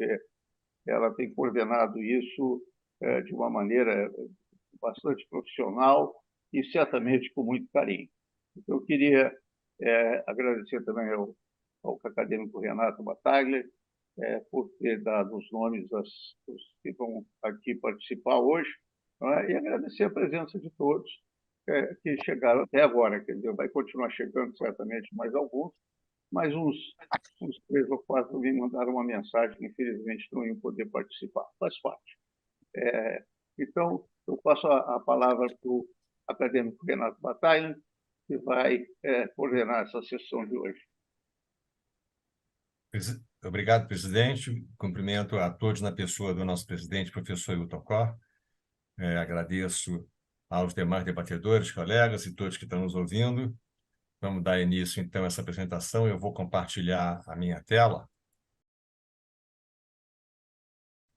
porque ela tem coordenado isso de uma maneira bastante profissional e certamente com muito carinho. Então, eu queria agradecer também ao acadêmico Renato Battaglia por ter dado os nomes dos que vão aqui participar hoje, e agradecer a presença de todos que chegaram até agora. Quer dizer, vai continuar chegando certamente mais alguns, mas uns 3 ou 4 me mandaram uma mensagem que, infelizmente, não iam poder participar. Faz parte. Então, eu passo a palavra para o acadêmico Renato Battaglia, que vai coordenar essa sessão de hoje. Obrigado, presidente. Cumprimento a todos na pessoa do nosso presidente, professor Hilton Cor. Agradeço aos demais debatedores, colegas e todos que estão nos ouvindo. Vamos dar início, então, a essa apresentação. Eu vou compartilhar a minha tela.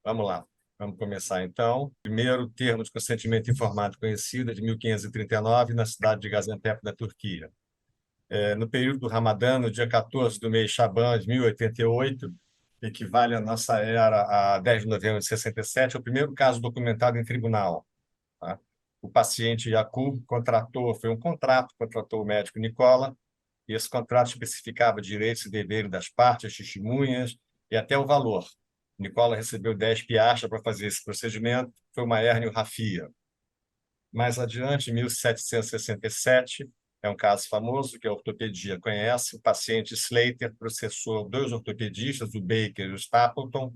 Vamos lá. Vamos começar, então. Primeiro, termo de consentimento informado conhecido é de 1539, na cidade de Gaziantep, da Turquia. No período do Ramadã, no dia 14 do mês Shaban de 1088, equivale à nossa era a 10 de novembro de 67, é o primeiro caso documentado em tribunal. Tá? O paciente Yakub foi um contrato, contratou o médico Nicola, e esse contrato especificava direitos e deveres das partes, testemunhas e até o valor. Nicola recebeu 10 piastras para fazer esse procedimento, foi uma hérnia rafia. Mais adiante, em 1767, é um caso famoso que a ortopedia conhece. O paciente Slater processou 2 ortopedistas, o Baker e o Stapleton,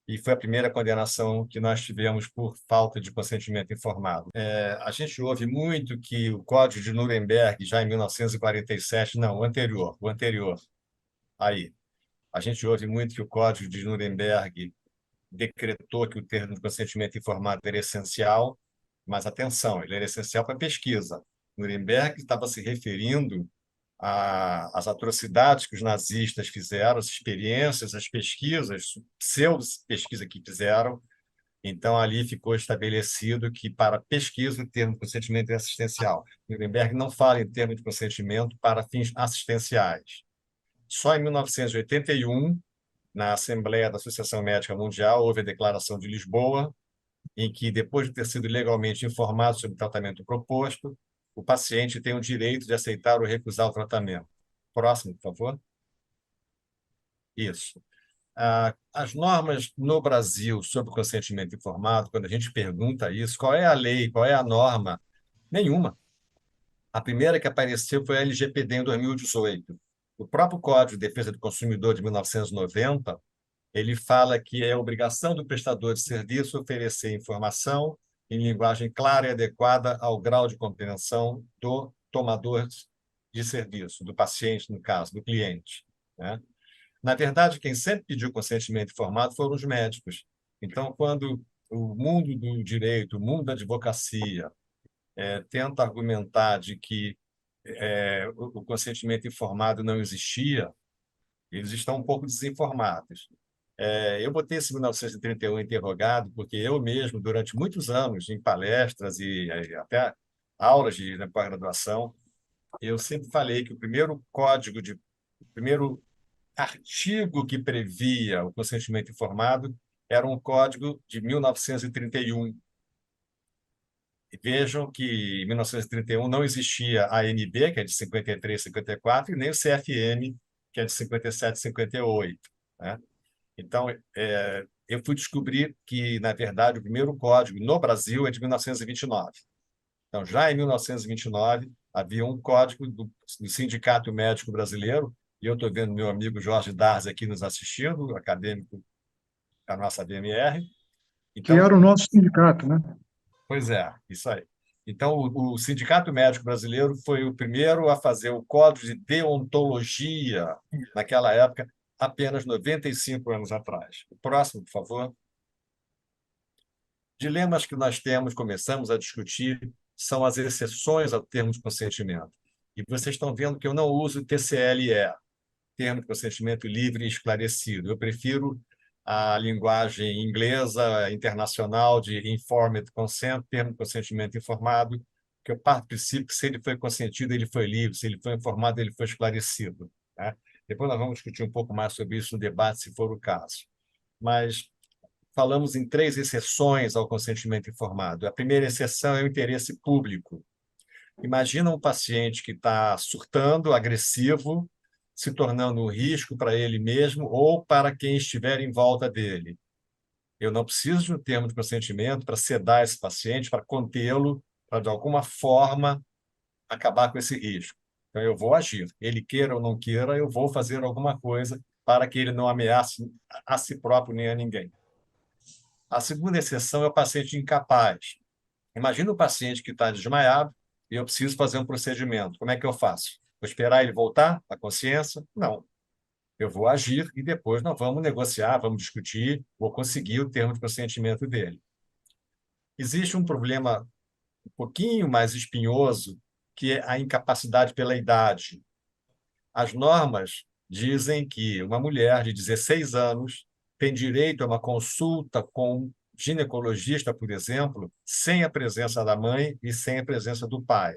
e foi a primeira condenação que nós tivemos por falta de consentimento informado. A gente ouve muito que o Código de Nuremberg, já em 1947, não, o anterior, aí. A gente ouve muito que o Código de Nuremberg decretou que o termo de consentimento informado era essencial, mas atenção, ele era essencial para a pesquisa. Nuremberg estava se referindo às atrocidades que os nazistas fizeram, as experiências, as pesquisas, pseudo-pesquisa que fizeram. Então, ali ficou estabelecido que, para pesquisa, o termo de consentimento é assistencial. Nuremberg não fala em termo de consentimento para fins assistenciais. Só em 1981, na Assembleia da Associação Médica Mundial, houve a Declaração de Lisboa, em que, depois de ter sido legalmente informado sobre o tratamento proposto, o paciente tem o direito de aceitar ou recusar o tratamento. Próximo, por favor. Isso. As normas no Brasil sobre o consentimento informado, quando a gente pergunta isso, qual é a lei, qual é a norma? Nenhuma. A primeira que apareceu foi a LGPD em 2018. O próprio Código de Defesa do Consumidor de 1990, ele fala que é obrigação do prestador de serviço oferecer informação em linguagem clara e adequada ao grau de compreensão do tomador de serviço, do paciente, no caso, do cliente, né? Na verdade, quem sempre pediu consentimento informado foram os médicos. Então, quando o mundo do direito, o mundo da advocacia, tenta argumentar de que o consentimento informado não existia, eles estão um pouco desinformados. Eu botei esse 1931 interrogado porque eu mesmo, durante muitos anos, em palestras e até aulas de pós-graduação, eu sempre falei que o primeiro artigo que previa o consentimento informado era um código de 1931. E vejam que em 1931 não existia a ANB, que é de 53, 54, e nem o CFM, que é de 57, 58, né? Então, eu fui descobrir que, na verdade, o primeiro código no Brasil é de 1929. Então, já em 1929, havia um código do Sindicato Médico Brasileiro, e eu estou vendo meu amigo Jorge Darz aqui nos assistindo, acadêmico da nossa VMR. Que Então, era o nosso sindicato, né? pois é, isso aí. Então, o Sindicato Médico Brasileiro foi o primeiro a fazer o Código de Deontologia, naquela época, apenas 95 anos atrás. O próximo, por favor. Dilemas que nós temos, começamos a discutir, são as exceções ao termo de consentimento. E vocês estão vendo que eu não uso TCLE, termo de consentimento livre e esclarecido. Eu prefiro a linguagem inglesa, internacional, de informed consent, termo de consentimento informado, que eu parto do princípio que se ele foi consentido, ele foi livre, se ele foi informado, ele foi esclarecido, né? Depois nós vamos discutir um pouco mais sobre isso no debate, se for o caso. mas falamos em 3 exceções ao consentimento informado. A primeira exceção é o interesse público. Imagina um paciente que está surtando, agressivo, se tornando um risco para ele mesmo ou para quem estiver em volta dele. Eu não preciso de um termo de consentimento para sedar esse paciente, para contê-lo, para, de alguma forma, acabar com esse risco. Então, eu vou agir. Ele queira ou não queira, eu vou fazer alguma coisa para que ele não ameace a si próprio nem a ninguém. A segunda exceção é o paciente incapaz. Imagina o paciente que está desmaiado e eu preciso fazer um procedimento. Como é que eu faço? Vou esperar ele voltar à consciência? Não. Eu vou agir e depois nós vamos negociar, vamos discutir, vou conseguir o termo de consentimento dele. Existe um problema um pouquinho mais espinhoso, que é a incapacidade pela idade. As normas dizem que uma mulher de 16 anos tem direito a uma consulta com um ginecologista, por exemplo, sem a presença da mãe e sem a presença do pai.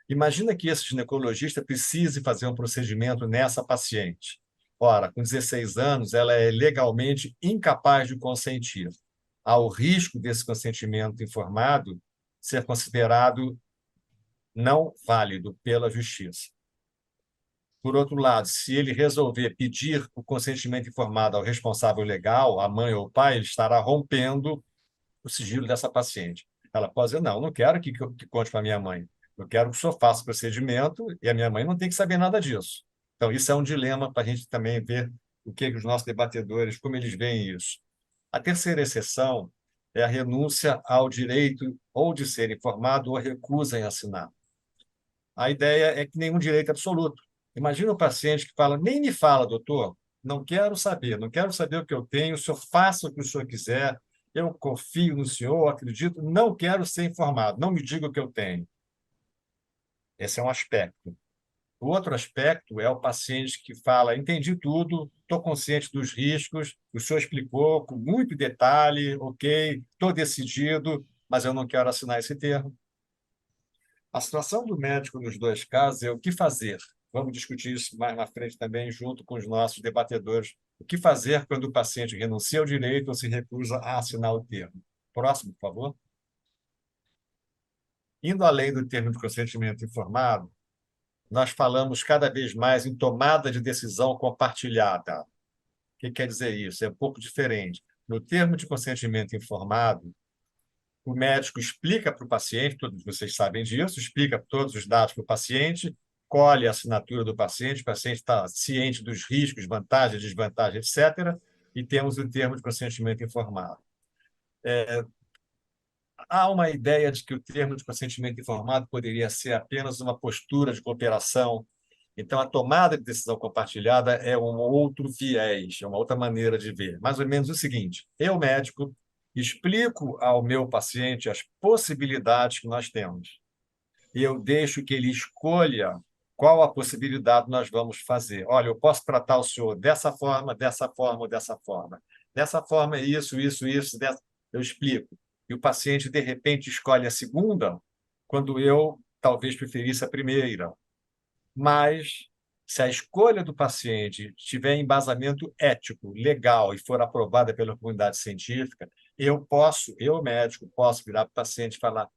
Imagina que esse ginecologista precise fazer um procedimento nessa paciente. Ora, com 16 anos, ela é legalmente incapaz de consentir. Há o risco desse consentimento informado ser considerado não válido pela justiça. Por outro lado, se ele resolver pedir o consentimento informado ao responsável legal, a mãe ou o pai, ele estará rompendo o sigilo dessa paciente. Ela pode dizer, não quero que conte para a minha mãe. Eu quero que o senhor faça o procedimento e a minha mãe não tem que saber nada disso. Então, isso é um dilema para a gente também ver o que os nossos debatedores, como eles veem isso. A terceira exceção é a renúncia ao direito ou de ser informado ou a recusa em assinar. A ideia é que nenhum direito é absoluto. Imagina um paciente que fala, nem me fala, doutor, não quero saber o que eu tenho, o senhor faça o que o senhor quiser, eu confio no senhor, acredito, não quero ser informado, não me diga o que eu tenho. Esse é um aspecto. O outro aspecto é o paciente que fala, entendi tudo, estou consciente dos riscos, o senhor explicou com muito detalhe, ok, estou decidido, mas eu não quero assinar esse termo. A situação do médico nos 2 casos é o que fazer. Vamos discutir isso mais na frente também, junto com os nossos debatedores. O que fazer quando o paciente renuncia ao direito ou se recusa a assinar o termo? Próximo, por favor. Indo além do termo de consentimento informado, nós falamos cada vez mais em tomada de decisão compartilhada. O que quer dizer isso? É um pouco diferente. No termo de consentimento informado, o médico explica para o paciente, todos vocês sabem disso, explica todos os dados para o paciente, colhe a assinatura do paciente, o paciente está ciente dos riscos, vantagens, desvantagens, etc., e temos o termo de consentimento informado. Há uma ideia de que o termo de consentimento informado poderia ser apenas uma postura de cooperação. Então, a tomada de decisão compartilhada é um outro viés, é uma outra maneira de ver. Mais ou menos o seguinte: eu, médico, explico ao meu paciente as possibilidades que nós temos. E eu deixo que ele escolha qual a possibilidade nós vamos fazer. Olha, eu posso tratar o senhor dessa forma, dessa forma ou dessa forma. Dessa forma, isso, dessa... eu explico. E o paciente, de repente, escolhe a segunda, quando eu talvez preferisse a primeira. Mas, se a escolha do paciente tiver embasamento ético, legal e for aprovada pela comunidade científica, eu médico, posso virar para o paciente e falar: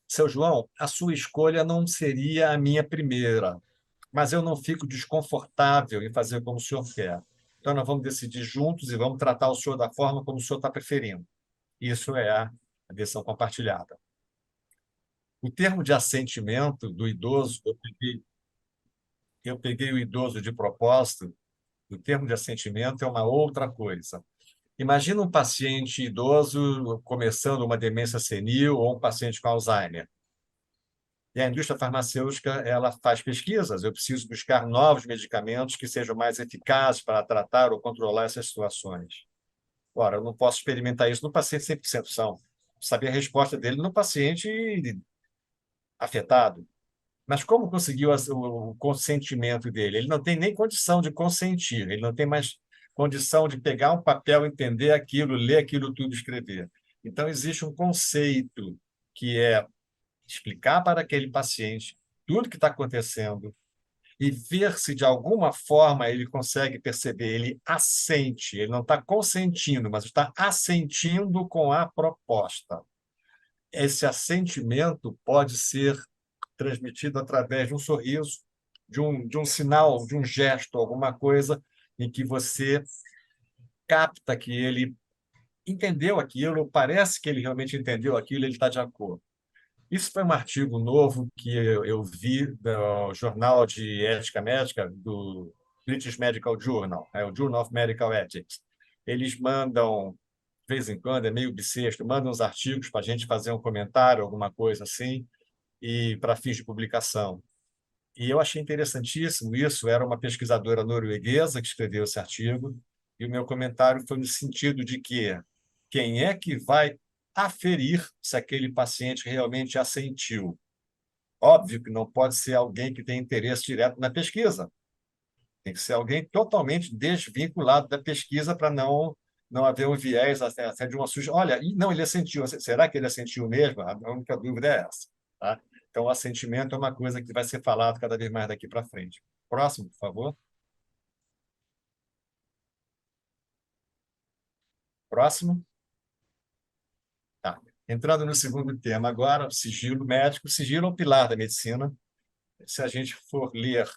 seu João, a sua escolha não seria a minha primeira, mas eu não fico desconfortável em fazer como o senhor quer. Então, nós vamos decidir juntos e vamos tratar o senhor da forma como o senhor está preferindo. Isso é a decisão compartilhada. O termo de assentimento do idoso, eu peguei o idoso de propósito, o termo de assentimento é uma outra coisa. Imagina um paciente idoso começando uma demência senil ou um paciente com Alzheimer. E a indústria farmacêutica ela faz pesquisas. Eu preciso buscar novos medicamentos que sejam mais eficazes para tratar ou controlar essas situações. Ora, eu não posso experimentar isso no paciente 100% são. Saber a resposta dele no paciente afetado. Mas como conseguiu o consentimento dele? Ele não tem nem condição de consentir, ele não tem mais condição de pegar um papel, entender aquilo, ler aquilo tudo, escrever. Então, existe um conceito que é explicar para aquele paciente tudo que está acontecendo, e ver se, de alguma forma, ele consegue perceber. Ele assente, ele não está consentindo, mas está assentindo com a proposta. Esse assentimento pode ser transmitido através de um sorriso, de um sinal, de um gesto, alguma coisa em que você capta que ele entendeu aquilo, parece que ele realmente entendeu aquilo, ele está de acordo. Isso foi um artigo novo que eu vi do Jornal de Ética Médica, do British Medical Journal, o Journal of Medical Ethics. Eles mandam, de vez em quando, é meio bissexto, mandam uns artigos para a gente fazer um comentário, alguma coisa assim, e para fins de publicação. E eu achei interessantíssimo isso. Era uma pesquisadora norueguesa que escreveu esse artigo, e o meu comentário foi no sentido de que quem é que vai aferir se aquele paciente realmente assentiu? Óbvio que não pode ser alguém que tem interesse direto na pesquisa. Tem que ser alguém totalmente desvinculado da pesquisa para não haver um viés até de uma sugestão. Olha, não, ele assentiu. Será que ele assentiu mesmo? A única dúvida é essa. Tá? Então, o assentimento é uma coisa que vai ser falado cada vez mais daqui para frente. Próximo, por favor. Próximo. Tá. Entrando no segundo tema agora, o sigilo médico. O sigilo é o pilar da medicina. Se a gente for ler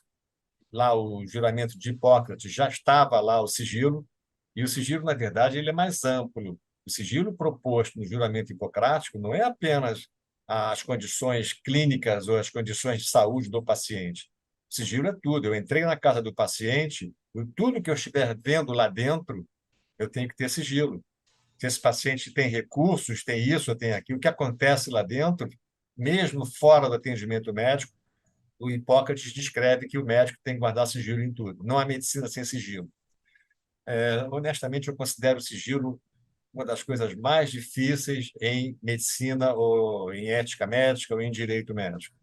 lá o juramento de Hipócrates, já estava lá o sigilo, e o sigilo, na verdade, ele é mais amplo. O sigilo proposto no juramento hipocrático não é apenas as condições clínicas ou as condições de saúde do paciente. O sigilo é tudo. Eu entrei na casa do paciente, tudo que eu estiver vendo lá dentro, eu tenho que ter sigilo. Se esse paciente tem recursos, tem isso, tem aquilo, o que acontece lá dentro, mesmo fora do atendimento médico, o Hipócrates descreve que o médico tem que guardar sigilo em tudo. Não há medicina sem sigilo. Honestamente, eu considero o sigilo uma das coisas mais difíceis em medicina ou em ética médica ou em direito médico,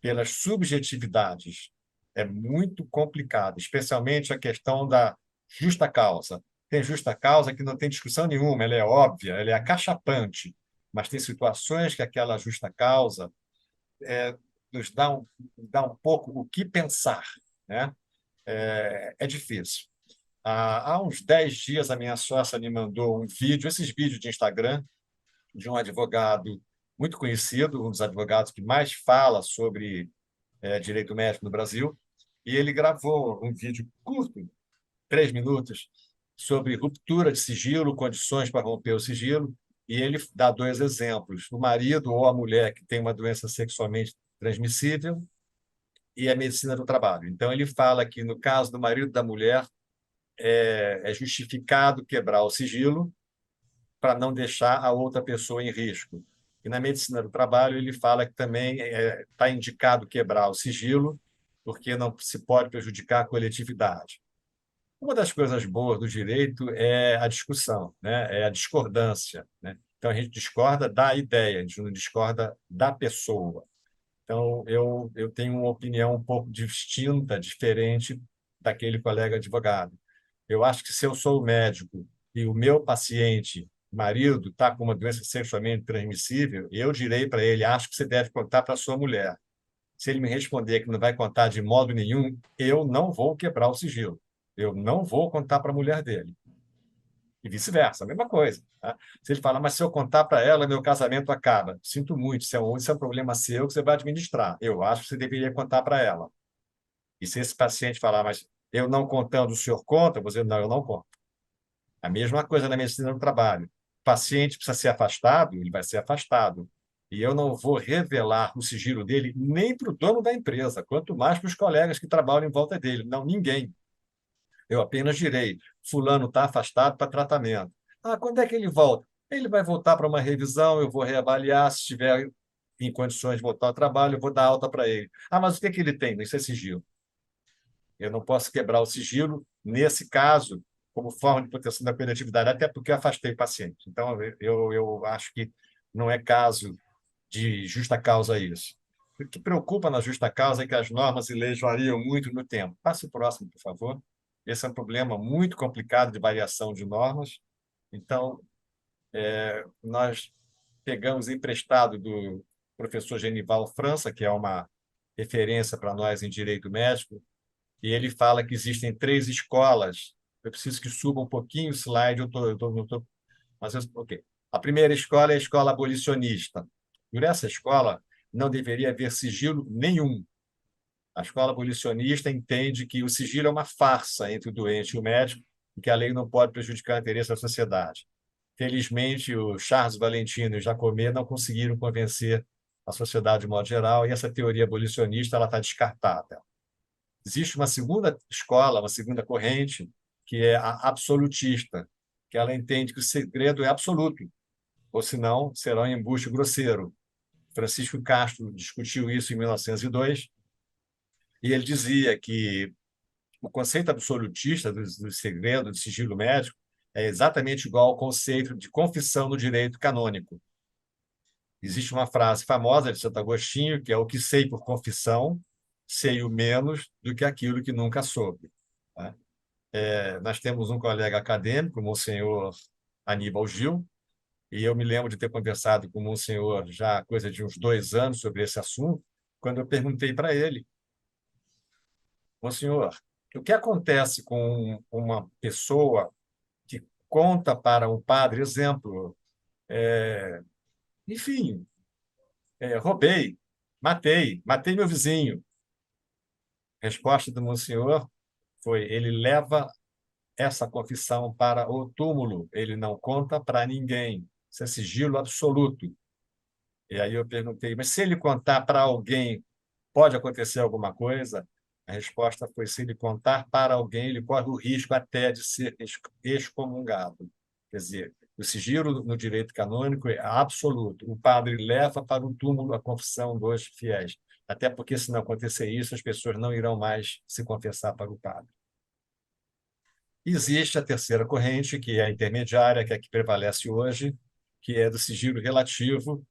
pelas subjetividades. É muito complicado, especialmente a questão da justa causa. Tem justa causa que não tem discussão nenhuma, ela é óbvia, ela é acachapante, mas tem situações que aquela justa causa nos dá um pouco o que pensar, né? É difícil. Há uns 10 dias, a minha sócia me mandou um vídeo, esses vídeos de Instagram, de um advogado muito conhecido, um dos advogados que mais fala sobre direito médico no Brasil, e ele gravou um vídeo curto, 3 minutos, sobre ruptura de sigilo, condições para romper o sigilo, e ele dá 2 exemplos: o marido ou a mulher que tem uma doença sexualmente transmissível e a medicina do trabalho. Então, ele fala que, no caso do marido e da mulher, é justificado quebrar o sigilo para não deixar a outra pessoa em risco. E na medicina do trabalho, ele fala que também está indicado quebrar o sigilo, porque não se pode prejudicar a coletividade. Uma das coisas boas do direito é a discussão, né? É a discordância, né? Então, a gente discorda da ideia, a gente não discorda da pessoa. Então, eu tenho uma opinião um pouco distinta, diferente daquele colega advogado. Eu acho que, se eu sou o médico e o meu paciente, marido, está com uma doença sexualmente transmissível, eu direi para ele: acho que você deve contar para a sua mulher. Se ele me responder que não vai contar de modo nenhum, eu não vou quebrar o sigilo. Eu não vou contar para a mulher dele. E vice-versa, a mesma coisa. Tá? Se ele falar: mas se eu contar para ela, meu casamento acaba. Sinto muito, isso é um problema seu que você vai administrar. Eu acho que você deveria contar para ela. E se esse paciente falar: mas eu não contando, o senhor conta? Você: não, eu não conto. A mesma coisa na medicina do trabalho. O paciente precisa ser afastado, ele vai ser afastado. E eu não vou revelar o sigilo dele nem para o dono da empresa, quanto mais para os colegas que trabalham em volta dele. Não, ninguém. Eu apenas direi: fulano está afastado para tratamento. Ah, quando é que ele volta? Ele vai voltar para uma revisão, eu vou reavaliar, se estiver em condições de voltar ao trabalho, eu vou dar alta para ele. Ah, mas o que ele tem? Isso é sigilo. Eu não posso quebrar o sigilo, nesse caso, como forma de proteção da coletividade, até porque eu afastei o paciente. Então, eu acho que não é caso de justa causa isso. O que preocupa na justa causa é que as normas e leis variam muito no tempo. Passe o próximo, por favor. Esse é um problema muito complicado de variação de normas. Então, nós pegamos emprestado do professor Genival França, que é uma referência para nós em direito médico, e ele fala que existem 3 escolas. Eu preciso que suba um pouquinho o slide, não tô, mas ok. A primeira escola é a escola abolicionista. Por essa escola, não deveria haver sigilo nenhum. A escola abolicionista entende que o sigilo é uma farsa entre o doente e o médico e que a lei não pode prejudicar o interesse da sociedade. Felizmente, o Charles Valentino e o Jacomet não conseguiram convencer a sociedade de modo geral, e essa teoria abolicionista está descartada. Existe uma segunda escola, uma segunda corrente, que é a absolutista, que ela entende que o segredo é absoluto, ou senão será um embuste grosseiro. Francisco Castro discutiu isso em 1902, e ele dizia que o conceito absolutista do segredo, do sigilo médico, é exatamente igual ao conceito de confissão no direito canônico. Existe uma frase famosa de Santo Agostinho, que é: o que sei por confissão, sei o menos do que aquilo que nunca soube. Tá? Nós temos um colega acadêmico, o Monsenhor Aníbal Gil, e eu me lembro de ter conversado com o Monsenhor já há coisa de uns 2 anos sobre esse assunto, quando eu perguntei para ele: Monsenhor, o que acontece com uma pessoa que conta para um padre, exemplo, enfim, roubei, matei meu vizinho. A resposta do Monsenhor foi: ele leva essa confissão para o túmulo, ele não conta para ninguém. Isso é sigilo absoluto. E aí eu perguntei: mas se ele contar para alguém, pode acontecer alguma coisa? A resposta foi: se ele contar para alguém, ele corre o risco até de ser excomungado. Quer dizer, o sigilo no direito canônico é absoluto. O padre leva para o túmulo a confissão dos fiéis. Até porque, se não acontecer isso, as pessoas não irão mais se confessar para o padre. Existe a terceira corrente, que é a intermediária, que é a que prevalece hoje, que é do sigilo relativo,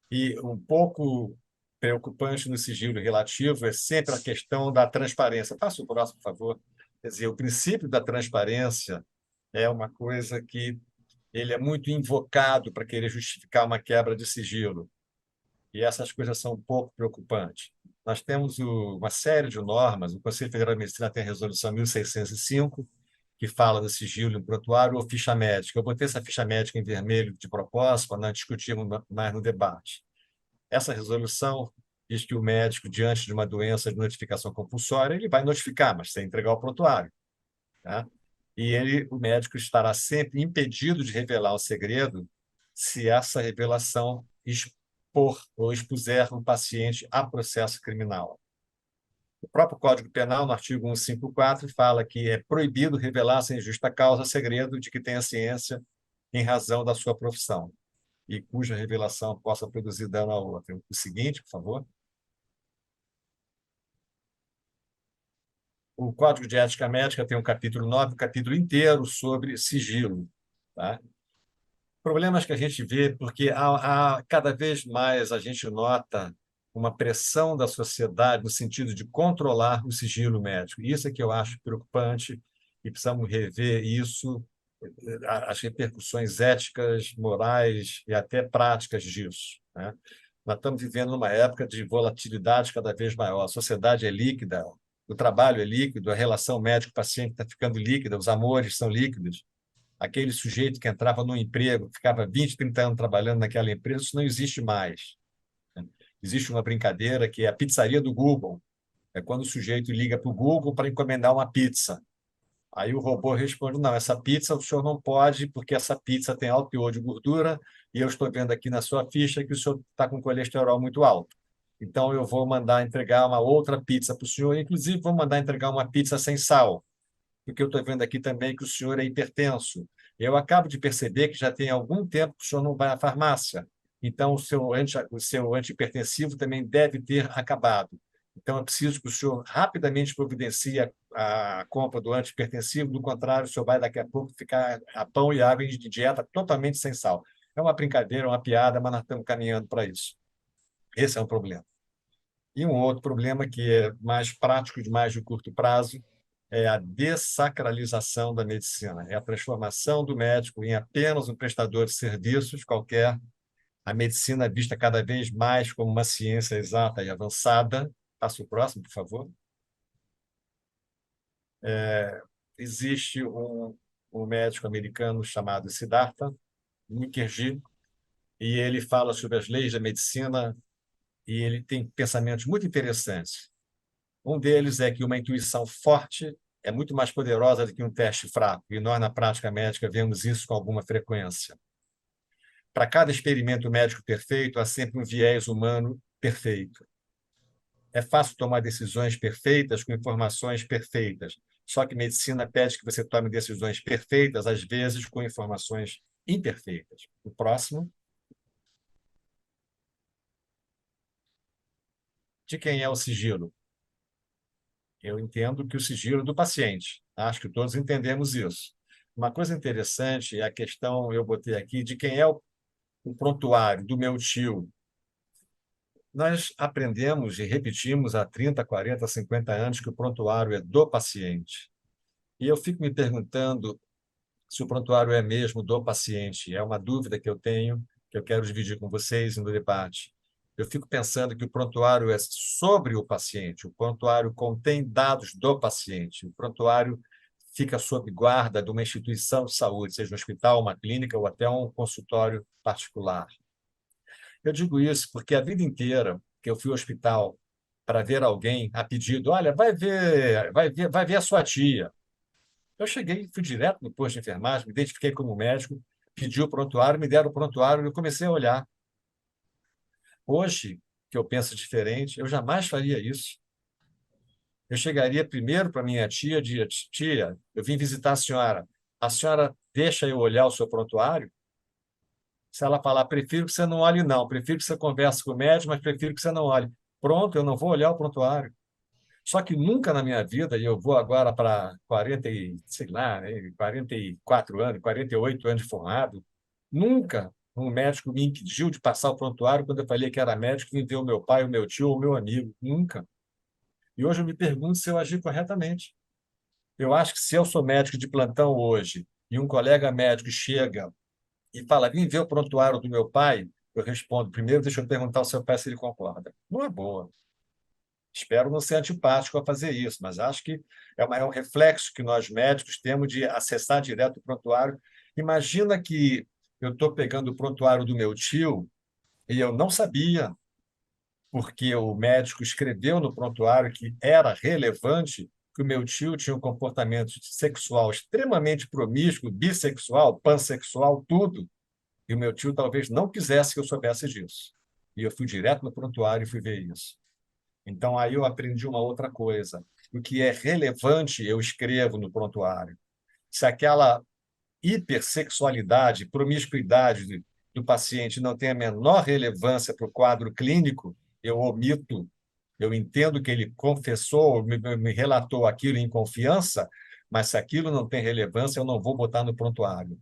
e um pouco preocupante no sigilo relativo é sempre a questão da transparência. Passa o próximo, por favor. Quer dizer, o princípio da transparência é uma coisa que ele é muito invocado para querer justificar uma quebra de sigilo. E essas coisas são um pouco preocupantes. Nós temos uma série de normas, o Conselho Federal de Medicina tem a Resolução 1605, que fala do sigilo em prontuário ou ficha médica. Eu botei essa ficha médica em vermelho de propósito para não discutirmos mais no debate. Essa resolução diz que o médico, diante de uma doença de notificação compulsória, ele vai notificar, mas sem entregar o prontuário. Tá? E o médico estará sempre impedido de revelar o segredo se essa revelação expor ou expuser um paciente a processo criminal. O próprio Código Penal, no artigo 154, fala que é proibido revelar sem justa causa segredo de que tenha ciência em razão da sua profissão e cuja revelação possa produzir dano a outra. O seguinte, por favor. O Código de Ética Médica tem um capítulo 9, um capítulo inteiro sobre sigilo. Tá? Problemas que a gente vê, porque cada vez mais a gente nota uma pressão da sociedade no sentido de controlar o sigilo médico. Isso é que eu acho preocupante e precisamos rever isso, as repercussões éticas, morais e até práticas disso. Né? Nós estamos vivendo numa época de volatilidade cada vez maior. A sociedade é líquida, o trabalho é líquido, a relação médico-paciente está ficando líquida, os amores são líquidos. Aquele sujeito que entrava no emprego, ficava 20, 30 anos trabalhando naquela empresa, isso não existe mais. Existe uma brincadeira que é a pizzaria do Google. É quando o sujeito liga para o Google para encomendar uma pizza. Aí o robô responde: não, essa pizza o senhor não pode, porque essa pizza tem alto teor de gordura e eu estou vendo aqui na sua ficha que o senhor está com colesterol muito alto. Então, eu vou mandar entregar uma outra pizza para o senhor, inclusive vou mandar entregar uma pizza sem sal, porque eu estou vendo aqui também que o senhor é hipertenso. Eu acabo de perceber que já tem algum tempo que o senhor não vai à farmácia, então o seu antihipertensivo também deve ter acabado. Então, é preciso que o senhor rapidamente providencie a compra do antihipertensivo, do contrário, o senhor vai daqui a pouco ficar a pão e água de dieta totalmente sem sal. É uma brincadeira, uma piada, mas nós estamos caminhando para isso. Esse é um problema. E um outro problema que é mais prático, de mais de curto prazo, é a dessacralização da medicina, é a transformação do médico em apenas um prestador de serviços qualquer. A medicina é vista cada vez mais como uma ciência exata e avançada, Passa o próximo, por favor. Existe um médico americano chamado Siddhartha Mukherjee, e ele fala sobre as leis da medicina, e ele tem pensamentos muito interessantes. Um deles é que uma intuição forte é muito mais poderosa do que um teste fraco, e nós, na prática médica, vemos isso com alguma frequência. Para cada experimento médico perfeito, há sempre um viés humano perfeito. É fácil tomar decisões perfeitas com informações perfeitas, só que medicina pede que você tome decisões perfeitas, às vezes com informações imperfeitas. O próximo. De quem é o sigilo? Eu entendo que o sigilo é do paciente. Acho que todos entendemos isso. Uma coisa interessante é a questão, eu botei aqui, de quem é o prontuário do meu tio. Nós aprendemos e repetimos há 30, 40, 50 anos que o prontuário é do paciente. E eu fico me perguntando se o prontuário é mesmo do paciente. É uma dúvida que eu tenho, que eu quero dividir com vocês no debate. Eu fico pensando que o prontuário é sobre o paciente, o prontuário contém dados do paciente, o prontuário fica sob guarda de uma instituição de saúde, seja um hospital, uma clínica ou até um consultório particular. Eu digo isso porque a vida inteira que eu fui ao hospital para ver alguém a pedido, olha, vai ver a sua tia. Eu cheguei, fui direto no posto de enfermagem, me identifiquei como médico, pedi o prontuário, me deram o prontuário e eu comecei a olhar. Hoje, que eu penso diferente, eu jamais faria isso. Eu chegaria primeiro para minha tia, dizia, tia, eu vim visitar a senhora deixa eu olhar o seu prontuário? Se ela falar, prefiro que você não olhe, não, prefiro que você converse com o médico, mas prefiro que você não olhe. Pronto, eu não vou olhar o prontuário. Só que nunca na minha vida, e eu vou agora para 40, sei lá, 44 anos, 48 anos de formado, nunca um médico me impediu de passar o prontuário quando eu falei que era médico e ver o meu pai, o meu tio ou o meu amigo. Nunca. E hoje eu me pergunto se eu agi corretamente. Eu acho que se eu sou médico de plantão hoje e um colega médico chega e fala, vim ver o prontuário do meu pai, eu respondo, primeiro deixa eu perguntar ao seu pai se ele concorda. Não é boa. Espero não ser antipático a fazer isso, mas acho que é um reflexo que nós médicos temos de acessar direto o prontuário. Imagina que eu estou pegando o prontuário do meu tio e eu não sabia, porque o médico escreveu no prontuário que era relevante que o meu tio tinha um comportamento sexual extremamente promíscuo, bissexual, pansexual, tudo. E o meu tio talvez não quisesse que eu soubesse disso. E eu fui direto no prontuário e fui ver isso. Então, aí eu aprendi uma outra coisa. O que é relevante, eu escrevo no prontuário. Se aquela hipersexualidade, promiscuidade do paciente não tem a menor relevância para o quadro clínico, eu omito. Eu entendo que ele confessou, me relatou aquilo em confiança, mas se aquilo não tem relevância, eu não vou botar no prontuário.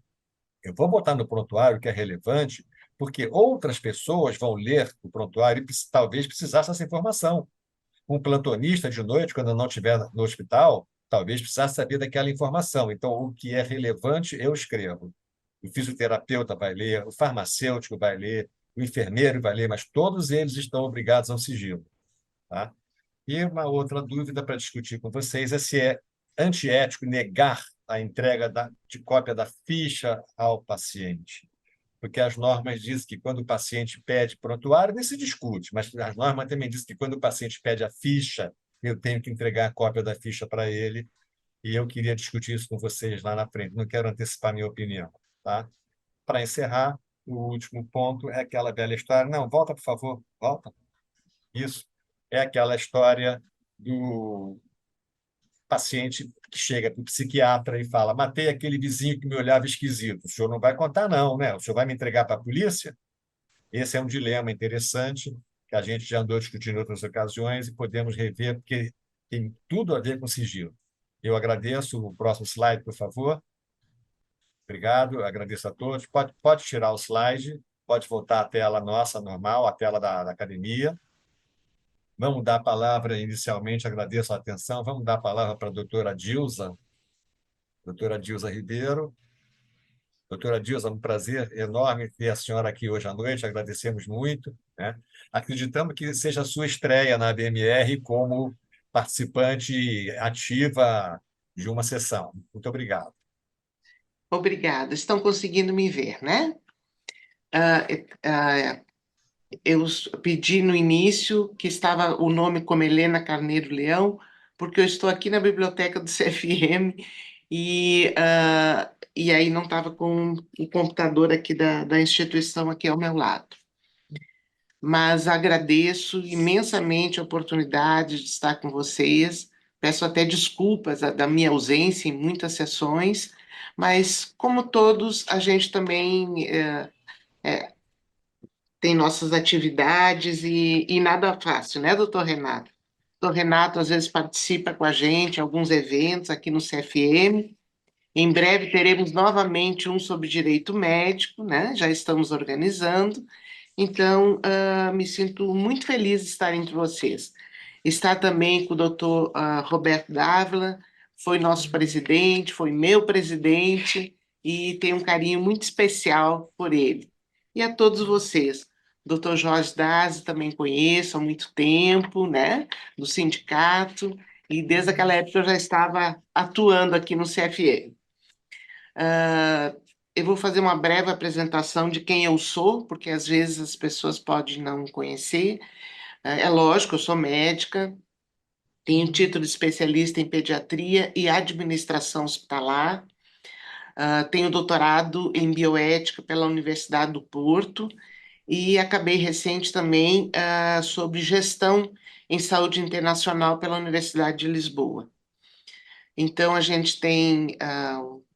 Eu vou botar no prontuário que é relevante, porque outras pessoas vão ler o prontuário e talvez precisasse dessa informação. Um plantonista de noite, quando não estiver no hospital, talvez precisasse saber daquela informação. Então, o que é relevante, eu escrevo. O fisioterapeuta vai ler, o farmacêutico vai ler, o enfermeiro vai ler, mas todos eles estão obrigados ao sigilo. Tá? E uma outra dúvida para discutir com vocês é se é antiético negar a entrega de cópia da ficha ao paciente. Porque as normas dizem que quando o paciente pede prontuário, nem se discute, mas as normas também dizem que quando o paciente pede a ficha, eu tenho que entregar a cópia da ficha para ele, e eu queria discutir isso com vocês lá na frente, não quero antecipar minha opinião. Tá? Para encerrar, o último ponto é aquela velha história. Não, volta, por favor, volta. Isso é aquela história do paciente que chega para o psiquiatra e fala: matei aquele vizinho que me olhava esquisito. O senhor não vai contar, não, né? O senhor vai me entregar para a polícia? Esse é um dilema interessante que a gente já andou discutindo em outras ocasiões e podemos rever, porque tem tudo a ver com sigilo. Eu agradeço. O próximo slide, por favor. Obrigado, agradeço a todos. Pode tirar o slide, pode voltar à tela nossa normal, à tela da academia. Vamos dar a palavra inicialmente, agradeço a atenção, vamos dar a palavra para a doutora Dilsa Ribeiro. doutora Dilsa, é um prazer enorme ter a senhora aqui hoje à noite, agradecemos muito, né? Acreditamos que seja a sua estreia na ABMR como participante ativa de uma sessão. Muito obrigado. Obrigada. Estão conseguindo me ver, né? Ah, ah, eu pedi no início que estava o nome como Helena Carneiro Leão, porque eu estou aqui na biblioteca do CFM e aí não estava com o computador aqui da instituição aqui ao meu lado. Mas agradeço imensamente a oportunidade de estar com vocês. Peço até desculpas da minha ausência em muitas sessões, mas como todos, a gente também tem nossas atividades e nada fácil, né, doutor Renato? Doutor Renato às vezes participa com a gente em alguns eventos aqui no CFM. Em breve teremos novamente um sobre direito médico, né? Já estamos organizando. Então, me sinto muito feliz de estar entre vocês. Está também com o doutor Roberto Dávila, foi nosso presidente, foi meu presidente, e tenho um carinho muito especial por ele. E a todos vocês. Doutor Jorge Dazi também conheço há muito tempo, né, do sindicato, e desde aquela época eu já estava atuando aqui no CFE. Eu vou fazer uma breve apresentação de quem eu sou, porque às vezes as pessoas podem não conhecer. É lógico, eu sou médica, tenho título de especialista em pediatria e administração hospitalar, tenho doutorado em bioética pela Universidade do Porto e acabei recente também sobre gestão em saúde internacional pela Universidade de Lisboa. Então, a gente tem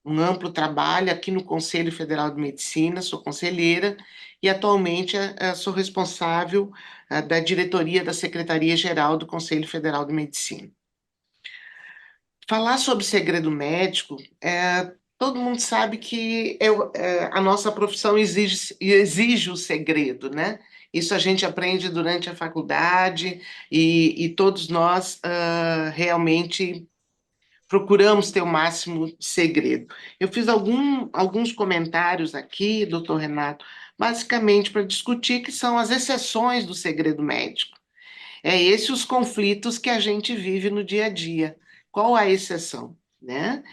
um amplo trabalho aqui no Conselho Federal de Medicina, sou conselheira, e atualmente sou responsável da diretoria da Secretaria-Geral do Conselho Federal de Medicina. Falar sobre segredo médico, todo mundo sabe que a nossa profissão exige o segredo, né? Isso a gente aprende durante a faculdade e todos nós realmente procuramos ter o máximo de segredo. Eu fiz alguns comentários aqui, doutor Renato, basicamente para discutir que são as exceções do segredo médico. É esses os conflitos que a gente vive no dia a dia. Qual a exceção, né?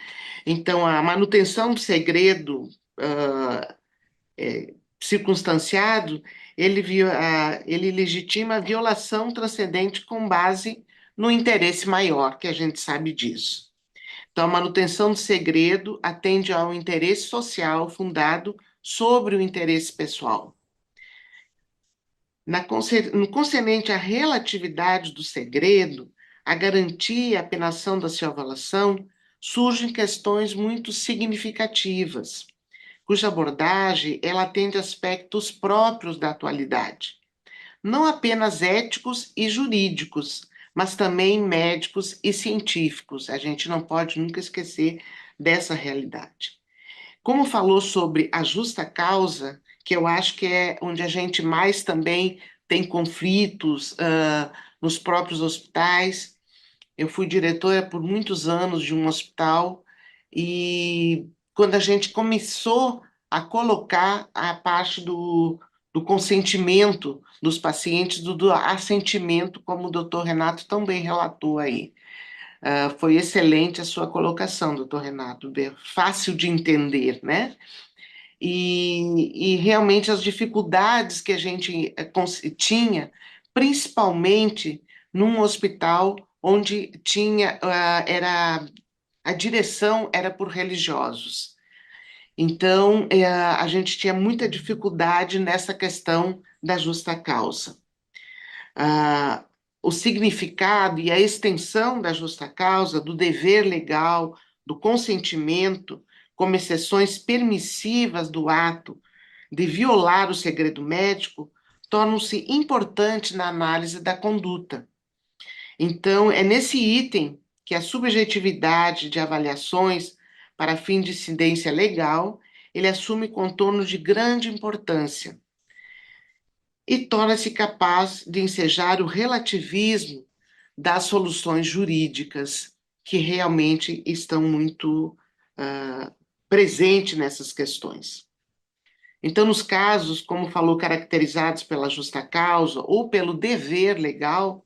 Então, a manutenção do segredo circunstanciado, ele legitima a violação transcendente com base no interesse maior, que a gente sabe disso. Então, a manutenção do segredo atende ao interesse social fundado sobre o interesse pessoal. No concernente à relatividade do segredo, a garantia e a penação da sua violação, surgem questões muito significativas, cuja abordagem ela atende aspectos próprios da atualidade, não apenas éticos e jurídicos, mas também médicos e científicos. A gente não pode nunca esquecer dessa realidade. Como falou sobre a justa causa, que eu acho que é onde a gente mais também tem conflitos nos próprios hospitais. Eu fui diretora por muitos anos de um hospital e quando a gente começou a colocar a parte do consentimento dos pacientes, do assentimento, como o doutor Renato também relatou aí. Foi excelente a sua colocação, doutor Renato, fácil de entender, né? E realmente as dificuldades que a gente tinha, principalmente num hospital onde a direção era por religiosos. Então, a gente tinha muita dificuldade nessa questão da justa causa. O significado e a extensão da justa causa, do dever legal, do consentimento, como exceções permissivas do ato de violar o segredo médico, tornam-se importantes na análise da conduta. Então, é nesse item que a subjetividade de avaliações para fim de incidência legal, ele assume contornos de grande importância e torna-se capaz de ensejar o relativismo das soluções jurídicas que realmente estão muito presente nessas questões. Então, nos casos, como falou, caracterizados pela justa causa ou pelo dever legal,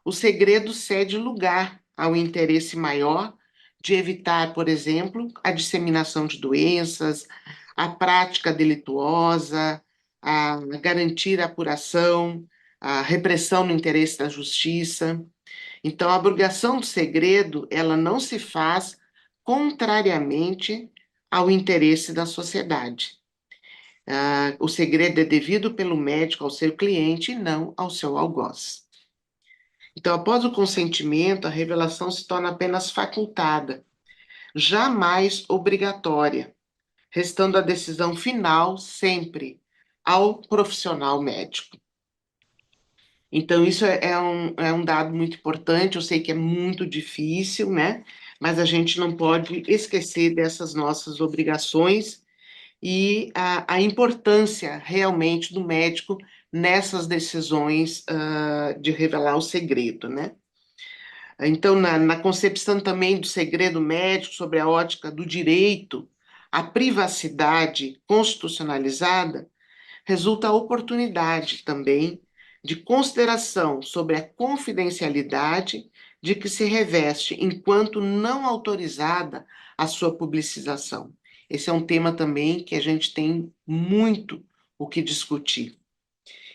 o segredo cede lugar ao interesse maior de evitar, por exemplo, a disseminação de doenças, a prática delituosa, a garantir a apuração, a repressão no interesse da justiça. Então, a abrogação do segredo, ela não se faz contrariamente ao interesse da sociedade. O segredo é devido pelo médico ao seu cliente e não ao seu algoz. Então, após o consentimento, a revelação se torna apenas facultada, jamais obrigatória, restando a decisão final sempre ao profissional médico. Então, isso é um dado muito importante, eu sei que é muito difícil, né? Mas a gente não pode esquecer dessas nossas obrigações e a importância realmente do médico nessas decisões de revelar o segredo, né? Então, na concepção também do segredo médico, sobre a ótica do direito à privacidade constitucionalizada, resulta a oportunidade também de consideração sobre a confidencialidade de que se reveste enquanto não autorizada a sua publicização. Esse é um tema também que a gente tem muito o que discutir.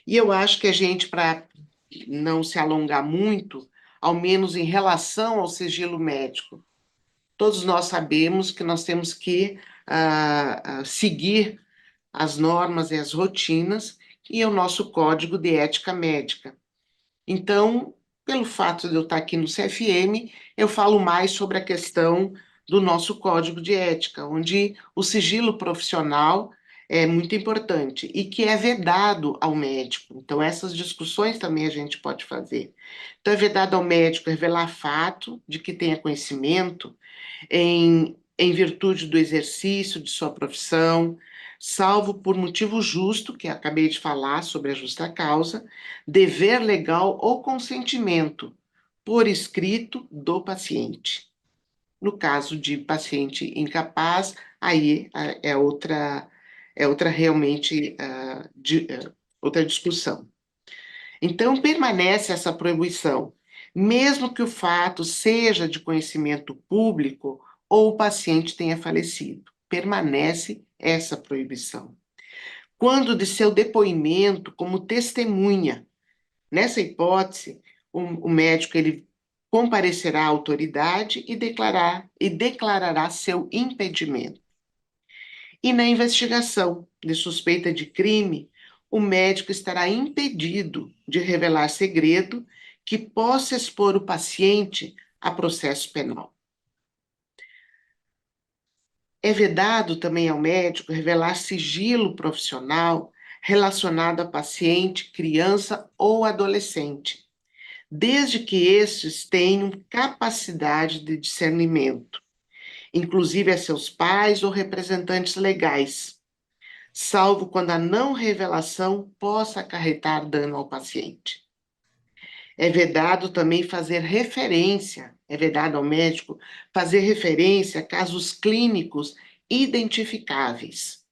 E eu acho que a gente, para não se alongar muito, ao menos em relação ao sigilo médico, todos nós sabemos que nós temos que seguir as normas e as rotinas e o nosso código de ética médica. Então, pelo fato de eu estar aqui no CFM, eu falo mais sobre a questão do nosso código de ética, onde o sigilo profissional é muito importante e que é vedado ao médico. Então, essas discussões também a gente pode fazer. Então, é vedado ao médico revelar fato de que tenha conhecimento em virtude do exercício de sua profissão, salvo por motivo justo, que acabei de falar sobre a justa causa, dever legal ou consentimento, por escrito do paciente. No caso de paciente incapaz, aí é outra realmente outra discussão. Então, permanece essa proibição, mesmo que o fato seja de conhecimento público ou o paciente tenha falecido. Permanece essa proibição. Quando de seu depoimento como testemunha, nessa hipótese, o médico ele comparecerá à autoridade e declarará seu impedimento. E na investigação de suspeita de crime, o médico estará impedido de revelar segredo que possa expor o paciente a processo penal. É vedado também ao médico revelar sigilo profissional relacionado a paciente, criança ou adolescente, desde que estes tenham capacidade de discernimento, inclusive a seus pais ou representantes legais, salvo quando a não revelação possa acarretar dano ao paciente. É vedado também fazer referência, é vedado ao médico fazer referência a casos clínicos identificáveis,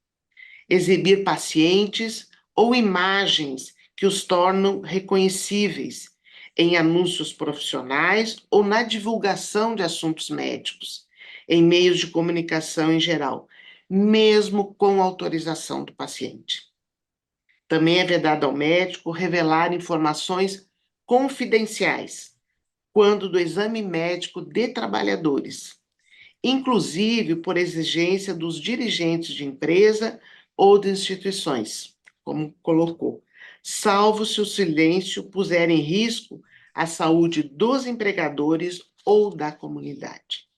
exibir pacientes ou imagens que os tornam reconhecíveis em anúncios profissionais ou na divulgação de assuntos médicos, em meios de comunicação em geral, mesmo com autorização do paciente. Também é vedado ao médico revelar informações confidenciais, quando do exame médico de trabalhadores, inclusive por exigência dos dirigentes de empresa ou de instituições, como colocou, salvo se o silêncio puser em risco a saúde dos empregadores ou da comunidade.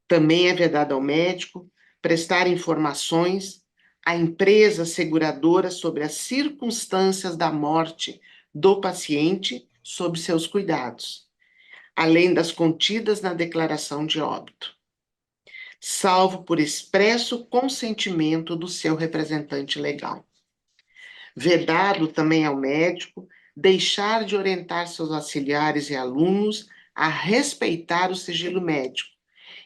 Também é vedado ao médico prestar informações à empresa seguradora sobre as circunstâncias da morte do paciente sob seus cuidados, além das contidas na declaração de óbito, salvo por expresso consentimento do seu representante legal. Vedado também ao médico deixar de orientar seus auxiliares e alunos a respeitar o sigilo médico,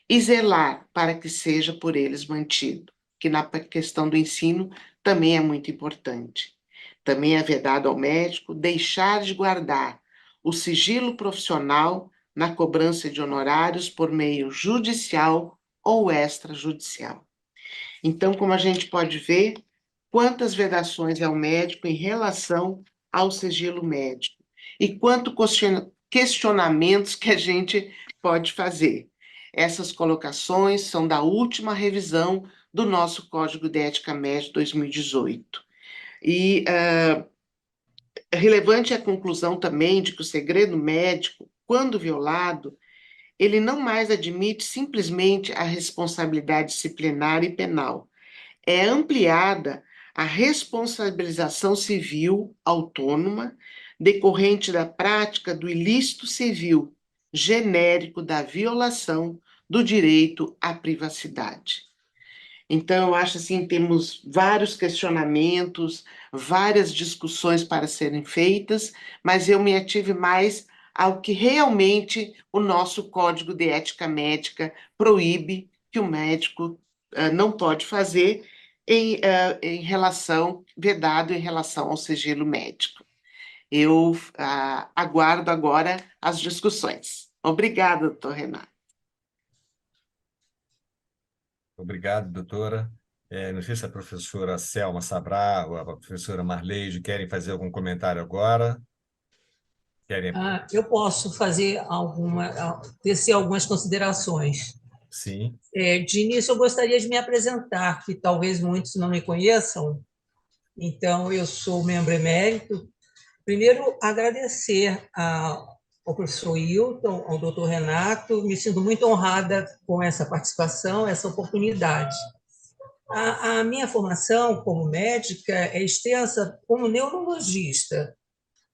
e zelar para que seja por eles mantido, que na questão do ensino também é muito importante. Também é vedado ao médico deixar de guardar o sigilo profissional na cobrança de honorários por meio judicial ou extrajudicial. Então, como a gente pode ver, quantas vedações ao médico em relação ao sigilo médico e quanto questionamentos que a gente pode fazer. Essas colocações são da última revisão do nosso Código de Ética Médica 2018. E relevante é a conclusão também de que o segredo médico, quando violado, ele não mais admite simplesmente a responsabilidade disciplinar e penal. É ampliada a responsabilização civil autônoma decorrente da prática do ilícito civil genérico da violação do direito à privacidade. Então, eu acho assim, temos vários questionamentos, várias discussões para serem feitas, mas eu me ative mais ao que realmente o nosso Código de Ética Médica proíbe que o médico não pode fazer em relação, vedado em relação ao sigilo médico. Eu aguardo agora as discussões. Obrigada, doutor Renato. Obrigado, doutora. Não sei se a professora Selma Sabrá ou a professora Marleide querem fazer algum comentário agora. Querem? Eu posso fazer tecer algumas considerações. Sim. De início, eu gostaria de me apresentar, que talvez muitos não me conheçam. Então, eu sou membro emérito. Primeiro, agradecer ao professor Hilton, ao doutor Renato. Me sinto muito honrada com essa participação, essa oportunidade. A minha formação como médica é extensa como neurologista,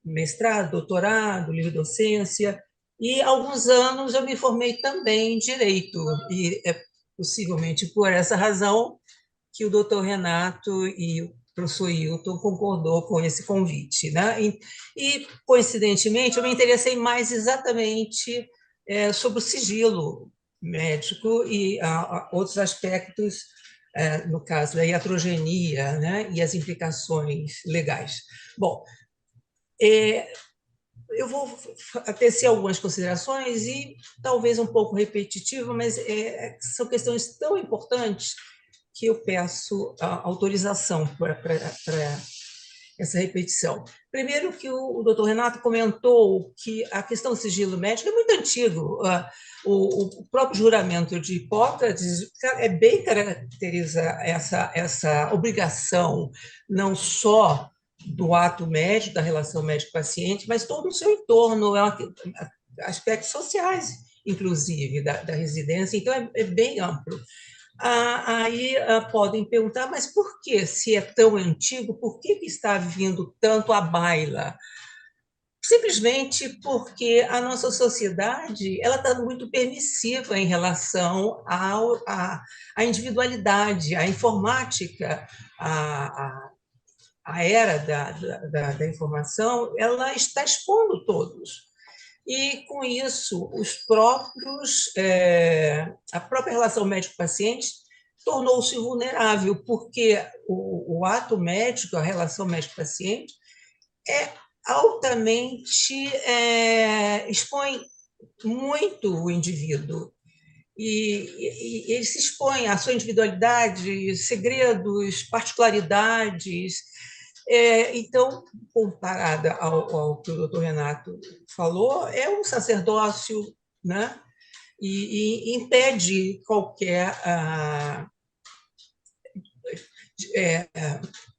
mestrado, doutorado, livre-docência, e há alguns anos eu me formei também em Direito, e é possivelmente por essa razão que o doutor Renato e o professor Hilton concordou com esse convite, né? E coincidentemente, eu me interessei mais exatamente sobre o sigilo médico e outros aspectos, no caso da iatrogenia, né? E as implicações legais. Bom, eu vou tecer algumas considerações e talvez um pouco repetitivo, mas são questões tão importantes que eu peço a autorização para essa repetição. Primeiro que o doutor Renato comentou que a questão do sigilo médico é muito antigo. O próprio juramento de Hipócrates bem caracteriza essa obrigação, não só do ato médico, da relação médico-paciente, mas todo o seu entorno, aspectos sociais, inclusive, da residência. Então, é bem amplo. Aí podem perguntar, mas por que, se é tão antigo, por que está vindo tanto à baila? Simplesmente porque a nossa sociedade ela está muito permissiva em relação à individualidade, à informática, a era da informação, ela está expondo todos. E, com isso, a própria relação médico-paciente tornou-se vulnerável, porque o ato médico, a relação médico-paciente, altamente expõe muito o indivíduo. E ele se expõe à sua individualidade, segredos, particularidades. Então, comparada ao que o doutor Renato falou, é um sacerdócio, né? E impede qualquer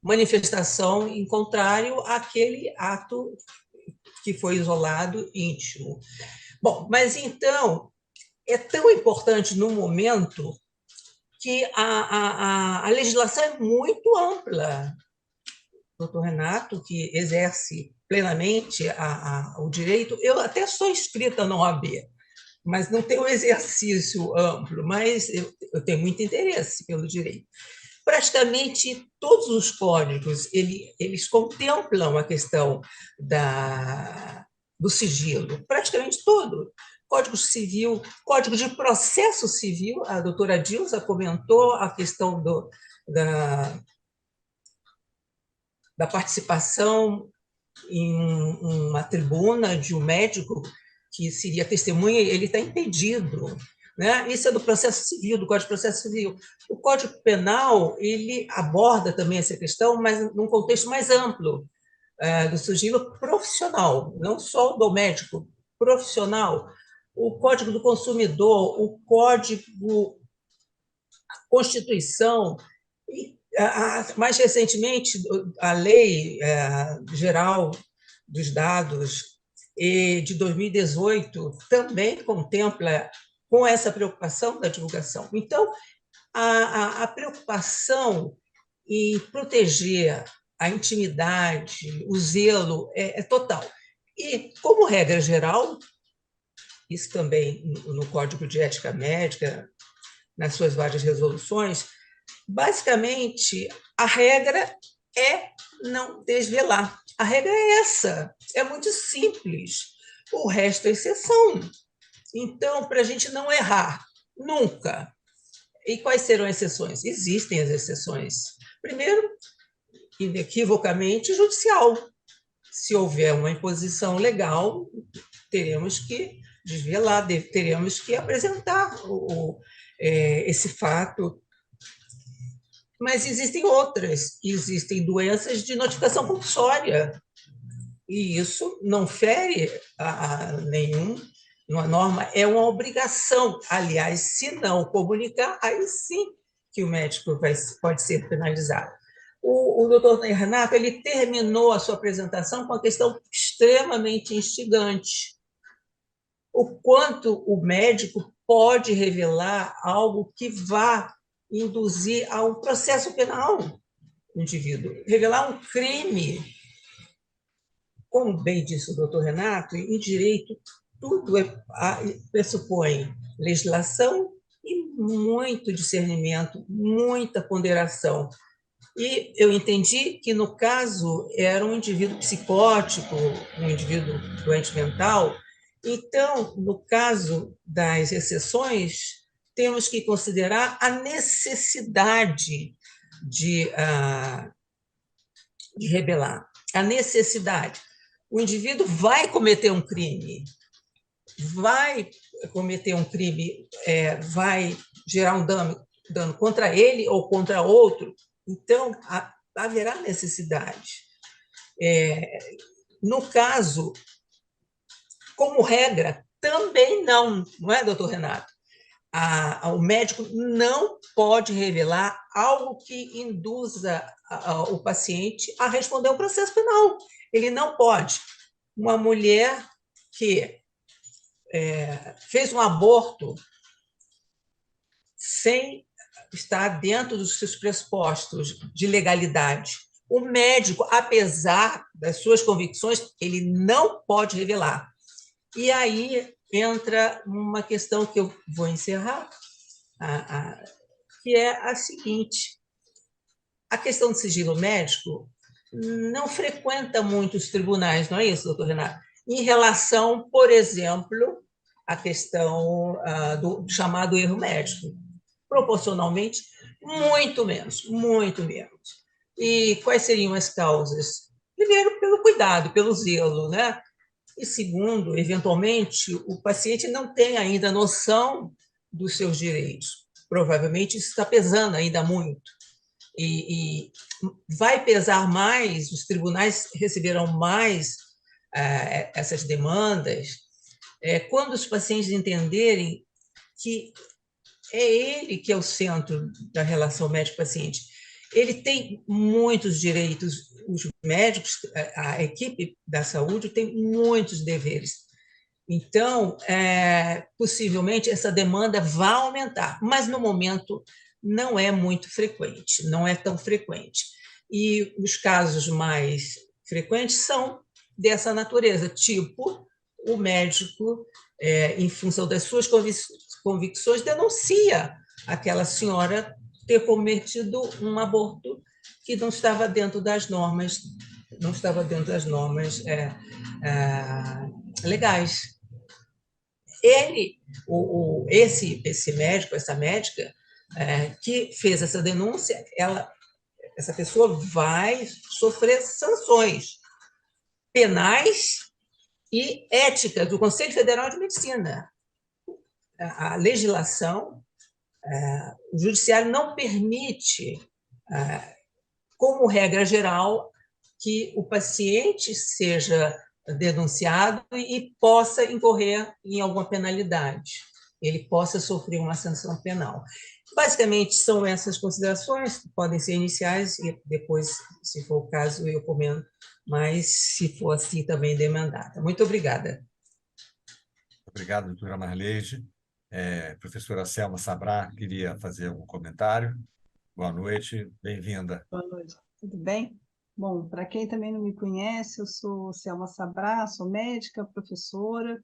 manifestação em contrário àquele ato que foi isolado, íntimo. Bom, mas então, é tão importante no momento que a legislação é muito ampla. O doutor Renato, que exerce plenamente o direito, eu até sou inscrita na OAB, mas não tenho um exercício amplo, mas eu tenho muito interesse pelo direito. Praticamente todos os códigos eles contemplam a questão do sigilo, praticamente todo. Código Civil, Código de Processo Civil, a doutora Dilsa comentou a questão da participação em uma tribuna de um médico que seria testemunha, ele está impedido, né? Isso é do processo civil, do Código de Processo Civil. O Código Penal, ele aborda também essa questão, mas num contexto mais amplo, do sigilo profissional, não só do médico, profissional. O Código do Consumidor, o Código, a Constituição, e, mais recentemente, a Lei Geral dos Dados de 2018 também contempla com essa preocupação da divulgação. Então, a preocupação em proteger a intimidade, o zelo é total. E, como regra geral, isso também no Código de Ética Médica, nas suas várias resoluções, basicamente, a regra é não desvelar. A regra é essa, é muito simples. O resto é exceção. Então, para a gente não errar, nunca. E quais serão as exceções? Existem as exceções. Primeiro, inequivocamente, judicial. Se houver uma imposição legal, teremos que desvelar, teremos que apresentar esse fato. Mas existem outras, existem doenças de notificação compulsória, e isso não fere a nenhuma norma, é uma obrigação. Aliás, se não comunicar, aí sim que o médico pode ser penalizado. O doutor Renato, ele terminou a sua apresentação com uma questão extremamente instigante. O quanto o médico pode revelar algo que vá induzir a um processo penal no indivíduo, revelar um crime. Como bem disse o doutor Renato, em direito, tudo pressupõe legislação e muito discernimento, muita ponderação. E eu entendi que, no caso, era um indivíduo psicótico, um indivíduo doente mental. Então, no caso das exceções, temos que considerar a necessidade de revelar. A necessidade. O indivíduo vai cometer um crime, vai gerar um dano contra ele ou contra outro. Então, haverá necessidade. No caso, como regra, também não é, doutor Renato? O médico não pode revelar algo que induza o paciente a responder ao processo penal. Ele não pode. Uma mulher que fez um aborto sem estar dentro dos seus pressupostos de legalidade, o médico, apesar das suas convicções, ele não pode revelar. E aí entra uma questão que eu vou encerrar, que é a seguinte: a questão do sigilo médico não frequenta muito os tribunais, não é isso, doutor Renato? Em relação, por exemplo, à questão do chamado erro médico. Proporcionalmente, muito menos, muito menos. E quais seriam as causas? Primeiro, pelo cuidado, pelo zelo, né? E segundo, eventualmente, o paciente não tem ainda noção dos seus direitos. Provavelmente isso está pesando ainda muito. E vai pesar mais, os tribunais receberão mais essas demandas quando os pacientes entenderem que é ele que é o centro da relação médico-paciente. Ele tem muitos direitos, os médicos, a equipe da saúde tem muitos deveres. Então, possivelmente, essa demanda vai aumentar, mas, no momento, não é muito frequente, não é tão frequente. E os casos mais frequentes são dessa natureza, tipo o médico, em função das suas convicções, denuncia aquela senhora ter cometido um aborto que não estava dentro das normas, legais. esse médico, essa médica que fez essa denúncia, essa pessoa vai sofrer sanções penais e éticas do Conselho Federal de Medicina. A legislação, o judiciário não permite, como regra geral, que o paciente seja denunciado e possa incorrer em alguma penalidade, ele possa sofrer uma sanção penal. Basicamente, são essas considerações, que podem ser iniciais, e depois, se for o caso, eu comento, mas se for assim, também demandada. Muito obrigada. Obrigado, doutora Marleide. Professora Selma Sabrá, queria fazer algum comentário? Boa noite, bem-vinda. Boa noite, tudo bem? Bom, para quem também não me conhece, eu sou Selma Sabrá, sou médica, professora,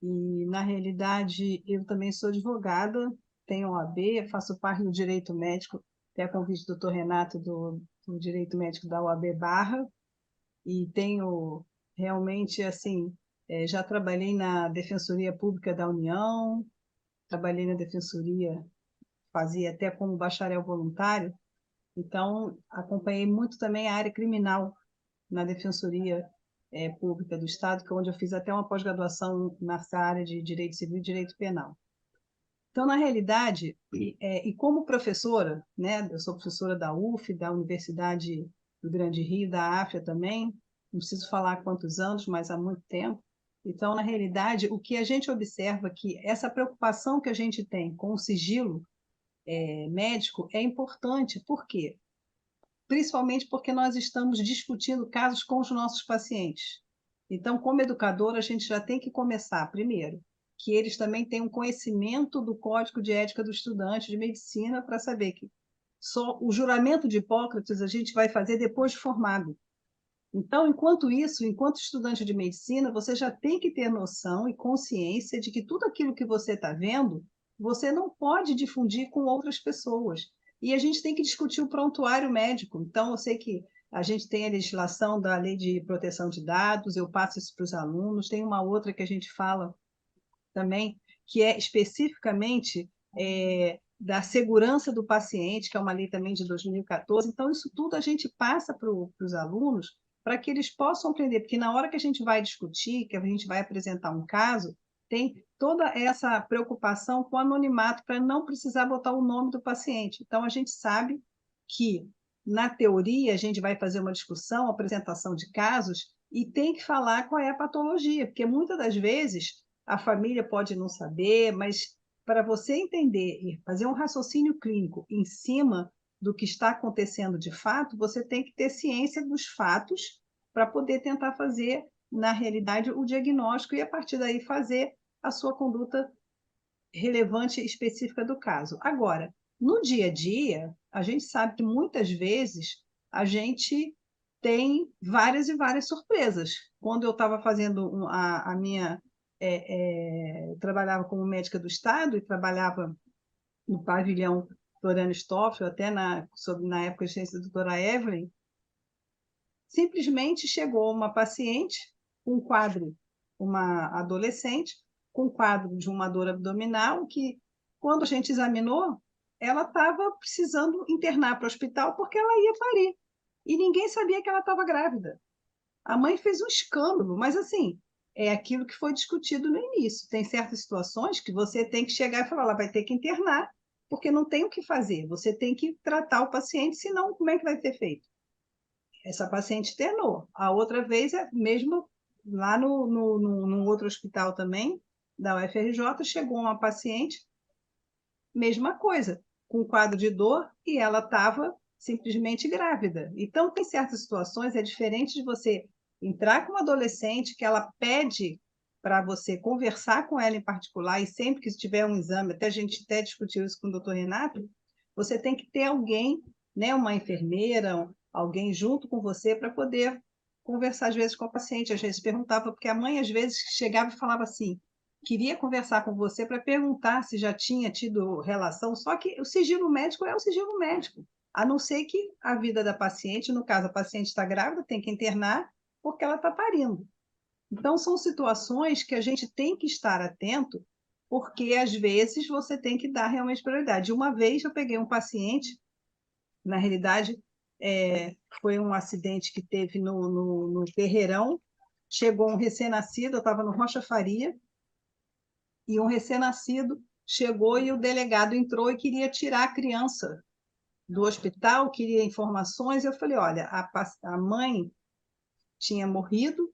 e, na realidade, eu também sou advogada, tenho OAB, faço parte do Direito Médico, até a convite do doutor Renato, do Direito Médico da OAB Barra, e tenho realmente, assim, já trabalhei na Defensoria Pública da União, trabalhei na Defensoria, fazia até como bacharel voluntário, então acompanhei muito também a área criminal na Defensoria Pública do Estado, que é onde eu fiz até uma pós-graduação nessa área de Direito Civil e Direito Penal. Então, na realidade, e como professora, né, eu sou professora da UF, da Universidade do Grande Rio, da AFIA também, não preciso falar há quantos anos, mas há muito tempo. Então, na realidade, o que a gente observa é que essa preocupação que a gente tem com o sigilo médico é importante. Por quê? Principalmente porque nós estamos discutindo casos com os nossos pacientes. Então, como educador, a gente já tem que começar, primeiro, que eles também tenham conhecimento do Código de Ética do Estudante de Medicina para saber que só o juramento de Hipócrates a gente vai fazer depois de formado. Então, enquanto isso, enquanto estudante de medicina, você já tem que ter noção e consciência de que tudo aquilo que você está vendo, você não pode difundir com outras pessoas. E a gente tem que discutir o prontuário médico. Então, eu sei que a gente tem a legislação da Lei de Proteção de Dados, eu passo isso para os alunos, tem uma outra que a gente fala também, que é especificamente da segurança do paciente, que é uma lei também de 2014. Então, isso tudo a gente passa para os alunos para que eles possam aprender, porque na hora que a gente vai discutir, que a gente vai apresentar um caso, tem toda essa preocupação com o anonimato, para não precisar botar o nome do paciente. Então, a gente sabe que, na teoria, a gente vai fazer uma discussão, uma apresentação de casos, e tem que falar qual é a patologia, porque muitas das vezes a família pode não saber, mas para você entender e fazer um raciocínio clínico em cima do que está acontecendo de fato, você tem que ter ciência dos fatos para poder tentar fazer, na realidade, o diagnóstico e, a partir daí, fazer a sua conduta relevante e específica do caso. Agora, no dia a dia, a gente sabe que, muitas vezes, a gente tem várias e várias surpresas. Quando eu estava fazendo a minha... trabalhava como médica do Estado e trabalhava no pavilhão Floriano Stoffel, até na época de ciência da doutora Evelyn, simplesmente chegou uma paciente com um quadro, uma adolescente, com um quadro de uma dor abdominal, que, quando a gente examinou, ela estava precisando internar para o hospital porque ela ia parir. E ninguém sabia que ela estava grávida. A mãe fez um escândalo, mas, assim, é aquilo que foi discutido no início. Tem certas situações que você tem que chegar e falar, ela vai ter que internar, porque não tem o que fazer. Você tem que tratar o paciente, senão como é que vai ser feito? Essa paciente internou. A outra vez, mesmo lá no outro hospital também, da UFRJ, chegou uma paciente, mesma coisa, com quadro de dor, e ela estava simplesmente grávida. Então, tem certas situações, é diferente de você entrar com uma adolescente que ela pede para você conversar com ela em particular, e sempre que tiver um exame, até a gente até discutiu isso com o doutor Renato, você tem que ter alguém, né, uma enfermeira, alguém junto com você para poder conversar, às vezes, com a paciente. Às vezes perguntava, porque a mãe, às vezes, chegava e falava assim, queria conversar com você para perguntar se já tinha tido relação, só que o sigilo médico é o sigilo médico, a não ser que a vida da paciente, no caso, a paciente está grávida, tem que internar porque ela está parindo. Então, são situações que a gente tem que estar atento, porque às vezes você tem que dar realmente prioridade. Uma vez eu peguei um paciente, na realidade, foi um acidente que teve no Terreirão, chegou um recém-nascido, eu estava no Rocha Faria, e um recém-nascido chegou e o delegado entrou e queria tirar a criança do hospital, queria informações. Eu falei, olha, a mãe tinha morrido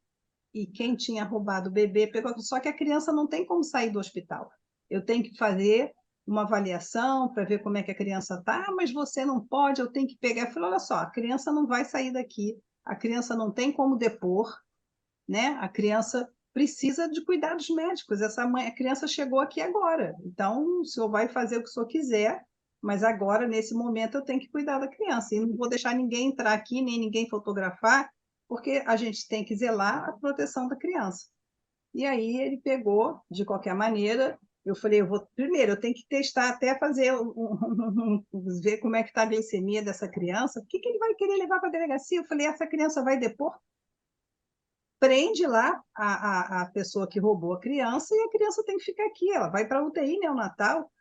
e quem tinha roubado o bebê pegou, só que a criança não tem como sair do hospital. Eu tenho que fazer uma avaliação para ver como é que a criança está, mas você não pode, eu tenho que pegar. Eu falei, olha só, a criança não vai sair daqui, a criança não tem como depor, né? A criança precisa de cuidados médicos. A criança chegou aqui agora, então o senhor vai fazer o que o senhor quiser, mas agora, nesse momento, eu tenho que cuidar da criança. E não vou deixar ninguém entrar aqui, nem ninguém fotografar, porque a gente tem que zelar a proteção da criança. E aí ele pegou, de qualquer maneira, eu falei, primeiro, eu tenho que testar até fazer, ver como é que está a glicemia dessa criança. O que ele vai querer levar para a delegacia? Eu falei, essa criança vai depor? Prende lá a pessoa que roubou a criança e a criança tem que ficar aqui. Ela vai para a UTI neonatal,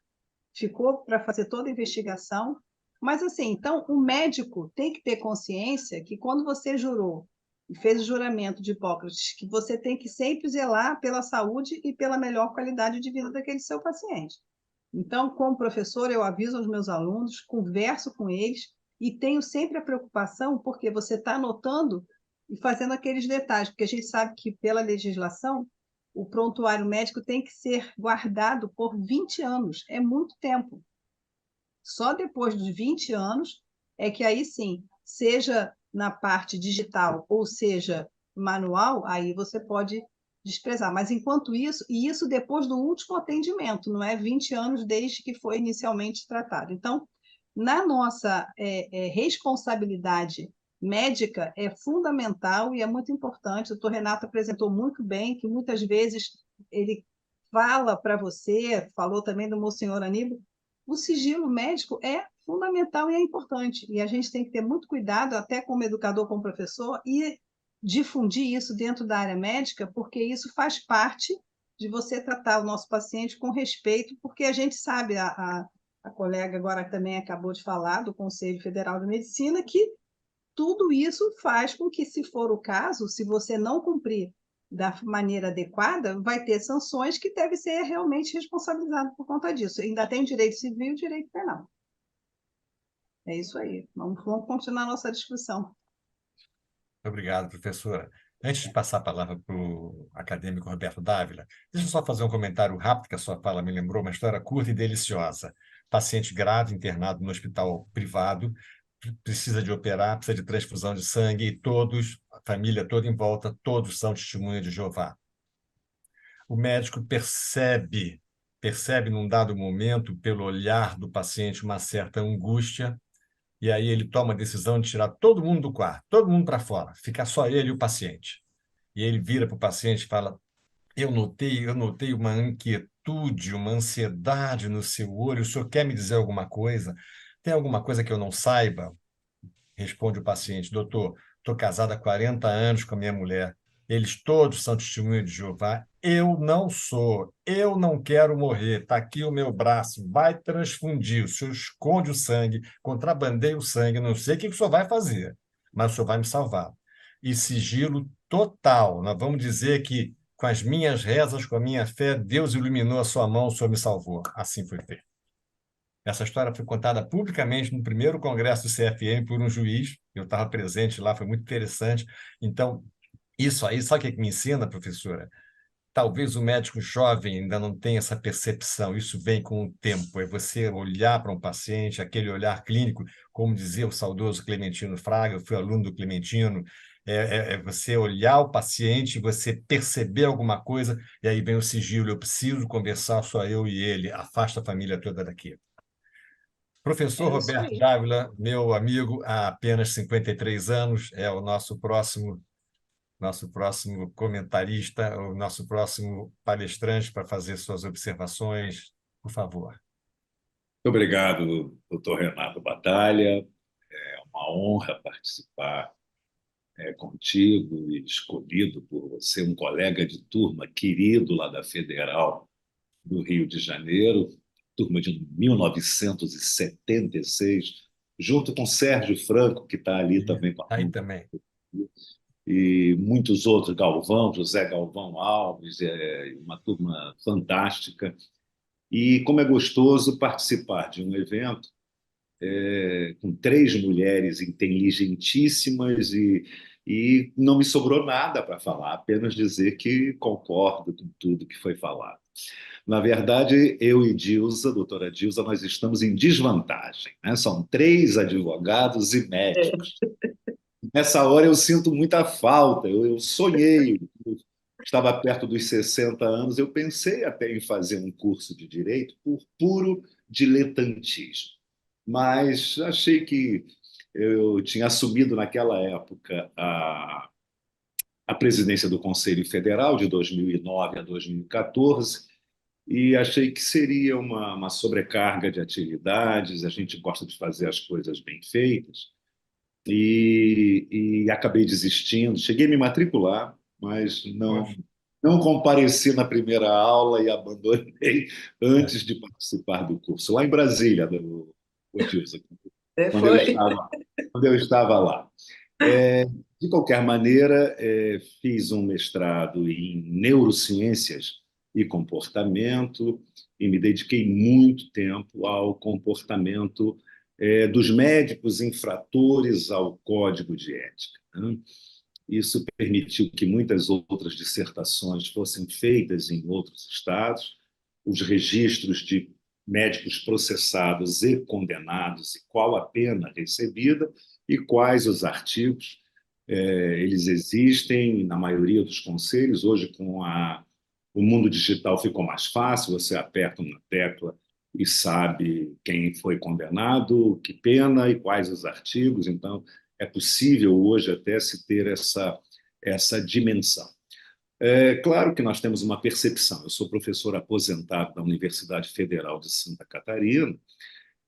ficou para fazer toda a investigação. Mas, assim, então, o médico tem que ter consciência que quando você jurou e fez o juramento de Hipócrates, que você tem que sempre zelar pela saúde e pela melhor qualidade de vida daquele seu paciente. Então, como professor, eu aviso aos meus alunos, converso com eles e tenho sempre a preocupação, porque você está anotando e fazendo aqueles detalhes, porque a gente sabe que, pela legislação, o prontuário médico tem que ser guardado por 20 anos, é muito tempo. Só depois dos 20 anos é que aí sim, seja na parte digital ou seja manual, aí você pode desprezar. Mas enquanto isso, e isso depois do último atendimento, não é 20 anos desde que foi inicialmente tratado. Então, na nossa responsabilidade médica é fundamental e é muito importante. O doutor Renato apresentou muito bem que muitas vezes ele fala para você, falou também do Monsenhor Aníbal, o sigilo médico é fundamental e é importante. E a gente tem que ter muito cuidado, até como educador, como professor, e difundir isso dentro da área médica, porque isso faz parte de você tratar o nosso paciente com respeito, porque a gente sabe, a colega agora também acabou de falar, do Conselho Federal de Medicina, que tudo isso faz com que, se for o caso, se você não cumprir da maneira adequada, vai ter sanções que deve ser realmente responsabilizado por conta disso. Ainda tem direito civil e direito penal. É isso aí. Vamos continuar a nossa discussão. Obrigado, professora. Antes de passar a palavra para o acadêmico Roberto Dávila, deixa eu só fazer um comentário rápido, que a sua fala me lembrou uma história curta e deliciosa. Paciente grave, internado no hospital privado, precisa de operar, precisa de transfusão de sangue, e todos, a família toda em volta, todos são testemunha de Jeová. O médico percebe num dado momento, pelo olhar do paciente, uma certa angústia, e aí ele toma a decisão de tirar todo mundo do quarto, todo mundo para fora, ficar só ele e o paciente. E ele vira para o paciente e fala, eu notei uma inquietude, uma ansiedade no seu olho, o senhor quer me dizer alguma coisa? Tem alguma coisa que eu não saiba? Responde o paciente, doutor, estou casado há 40 anos com a minha mulher, eles todos são testemunhas de Jeová, eu não sou, eu não quero morrer, está aqui o meu braço, vai transfundir, o senhor esconde o sangue, contrabandeia o sangue, não sei o que o senhor vai fazer, mas o senhor vai me salvar. E sigilo total, nós vamos dizer que com as minhas rezas, com a minha fé, Deus iluminou a sua mão, o senhor me salvou. Assim foi feito. Essa história foi contada publicamente no primeiro congresso do CFM por um juiz, eu estava presente lá, foi muito interessante. Então, isso aí, sabe o que me ensina, professora? Talvez o médico jovem ainda não tenha essa percepção, isso vem com o tempo, é você olhar para um paciente, aquele olhar clínico, como dizia o saudoso Clementino Fraga, eu fui aluno do Clementino, é você olhar o paciente, você perceber alguma coisa, e aí vem o sigilo, eu preciso conversar só eu e ele, afasta a família toda daqui. Professor É isso Roberto aí. Dávila, meu amigo, há apenas 53 anos, é o nosso próximo comentarista, o nosso próximo palestrante para fazer suas observações, por favor. Muito obrigado, doutor Renato Batalha. É uma honra participar contigo e escolhido por você, um colega de turma querido lá da Federal do Rio de Janeiro, turma de 1976, junto com Sérgio Franco, que está ali E também com a aí turma, também. e muitos outros, Galvão, José Galvão Alves, uma turma fantástica. E como é gostoso participar de um evento com três mulheres inteligentíssimas e não me sobrou nada para falar, apenas dizer que concordo com tudo que foi falado. Na verdade, eu e Dilsa, doutora Dilsa, nós estamos em desvantagem, né? São três advogados e médicos. Nessa hora eu sinto muita falta. Eu sonhei, eu estava perto dos 60 anos, eu pensei até em fazer um curso de direito por puro diletantismo. Mas achei que eu tinha assumido naquela época a presidência do Conselho Federal de 2009 a 2014 e achei que seria uma sobrecarga de atividades. A gente gosta de fazer as coisas bem feitas e acabei desistindo. Cheguei a me matricular, mas Poxa, não compareci na primeira aula e abandonei é, antes de participar do curso, lá em Brasília, o Dilson, quando eu Foi. estava, quando eu estava lá. É, de qualquer maneira, fiz um mestrado em neurociências e comportamento e me dediquei muito tempo ao comportamento dos médicos infratores ao código de ética, né? Isso permitiu que muitas outras dissertações fossem feitas em outros estados, os registros de médicos processados e condenados e qual a pena recebida e quais os artigos. Eles existem na maioria dos conselhos. Hoje, o mundo digital ficou mais fácil, você aperta uma tecla e sabe quem foi condenado, que pena e quais os artigos. Então, é possível hoje até se ter essa dimensão. É claro que nós temos uma percepção. Eu sou professor aposentado da Universidade Federal de Santa Catarina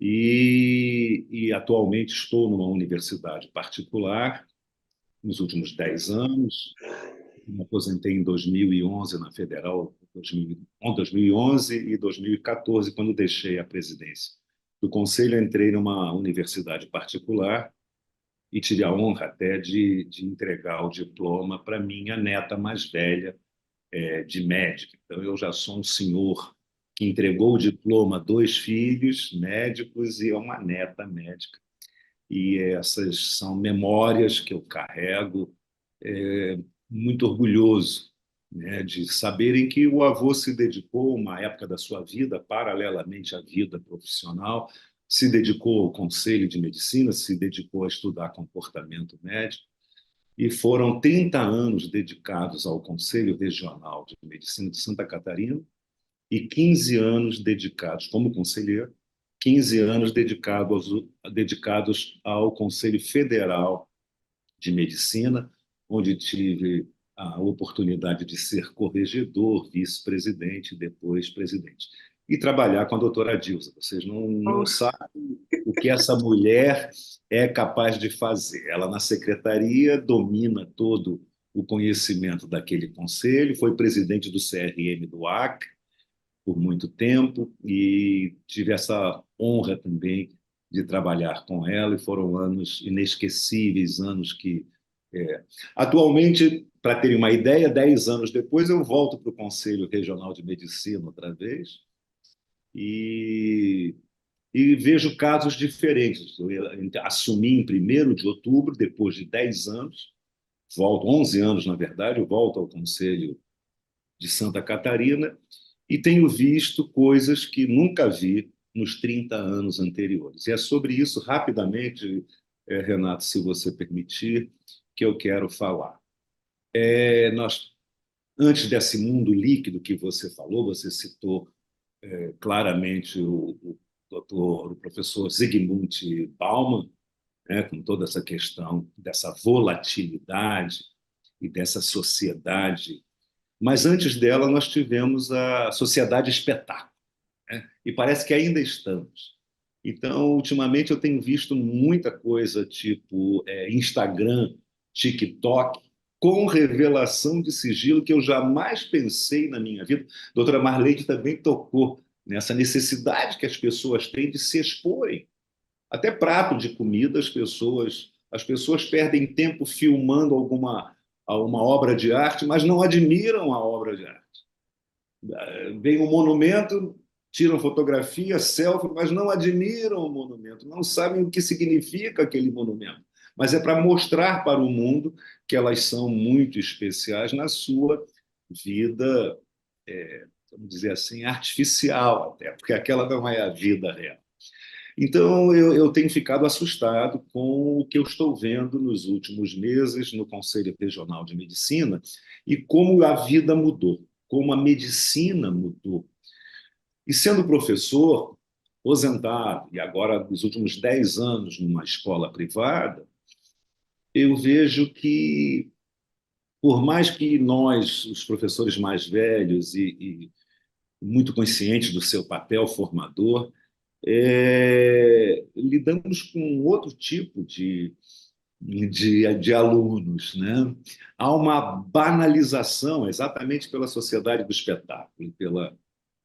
e atualmente estou numa universidade particular nos últimos 10 anos. Me aposentei em 2011 na Federal, 2011 e 2014, quando deixei a presidência do Conselho, entrei numa universidade particular e tive a honra até de entregar o diploma para minha neta mais velha, de médica. Então, eu já sou um senhor que entregou o diploma a dois filhos médicos e a uma neta médica. E essas são memórias que eu carrego, muito orgulhoso, né, de saberem que o avô se dedicou, uma época da sua vida, paralelamente à vida profissional, se dedicou ao Conselho de Medicina, se dedicou a estudar comportamento médico, e foram 30 anos dedicados ao Conselho Regional de Medicina de Santa Catarina e 15 anos dedicados, como conselheiro, 15 anos dedicados ao Conselho Federal de Medicina, onde tive a oportunidade de ser corregedor, vice-presidente, depois presidente. E trabalhar com a doutora Dilsa. Vocês não sabem o que essa mulher é capaz de fazer. Ela, na secretaria, domina todo o conhecimento daquele conselho, foi presidente do CRM do Acre por muito tempo e tive essa honra também de trabalhar com ela, e foram anos inesquecíveis, anos que... Atualmente, para terem uma ideia, 10 anos depois eu volto para o Conselho Regional de Medicina outra vez e, e vejo casos diferentes. Eu assumi em 1º de outubro, depois de 10 anos, volto, 11 anos, na verdade, eu volto ao Conselho de Santa Catarina e tenho visto coisas que nunca vi nos 30 anos anteriores. E é sobre isso, rapidamente, Renato, se você permitir, que eu quero falar. Nós, antes desse mundo líquido que você falou, você citou claramente o professor Zygmunt Bauman, né, com toda essa questão dessa volatilidade e dessa sociedade. Mas antes dela, nós tivemos a sociedade espetáculo, né? E parece que ainda estamos. Então, ultimamente, eu tenho visto muita coisa tipo Instagram TikTok, com revelação de sigilo que eu jamais pensei na minha vida. A doutora Marleide também tocou nessa necessidade que as pessoas têm de se exporem. Até prato de comida, as pessoas perdem tempo filmando alguma obra de arte, mas não admiram a obra de arte. Vem um monumento, tiram fotografia, selfie, mas não admiram o monumento, não sabem o que significa aquele monumento. Mas é para mostrar para o mundo que elas são muito especiais na sua vida, vamos dizer assim, artificial até, porque aquela não é a vida real. Então, eu tenho ficado assustado com o que eu estou vendo nos últimos meses no Conselho Regional de Medicina e como a vida mudou, como a medicina mudou. E sendo professor, aposentado, e agora nos últimos 10 anos numa escola privada, eu vejo que, por mais que nós, os professores mais velhos e muito conscientes do seu papel formador, lidamos com outro tipo de alunos, né? Há uma banalização, exatamente pela sociedade do espetáculo,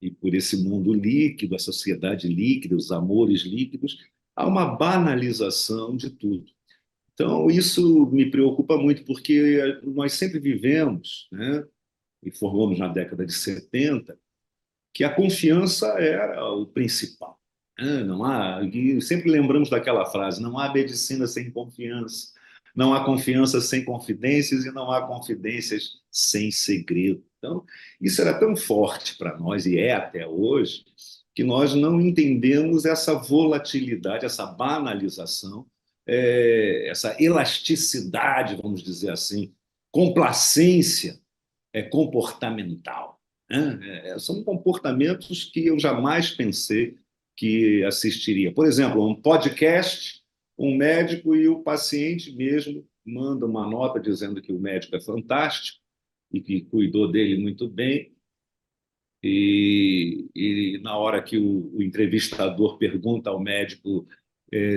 e por esse mundo líquido, a sociedade líquida, os amores líquidos, há uma banalização de tudo. Então, isso me preocupa muito, porque nós sempre vivemos, né? E formamos na década de 70, que a confiança era o principal. Não há, e sempre lembramos daquela frase: não há medicina sem confiança, não há confiança sem confidências e não há confidências sem segredo. Então, isso era tão forte para nós, e é até hoje, que nós não entendemos essa volatilidade, essa banalização, essa elasticidade, vamos dizer assim, complacência comportamental, né? São comportamentos que eu jamais pensei que assistiria. Por exemplo, um podcast, um médico e o paciente mesmo manda uma nota dizendo que o médico é fantástico e que cuidou dele muito bem, e na hora que o entrevistador pergunta ao médico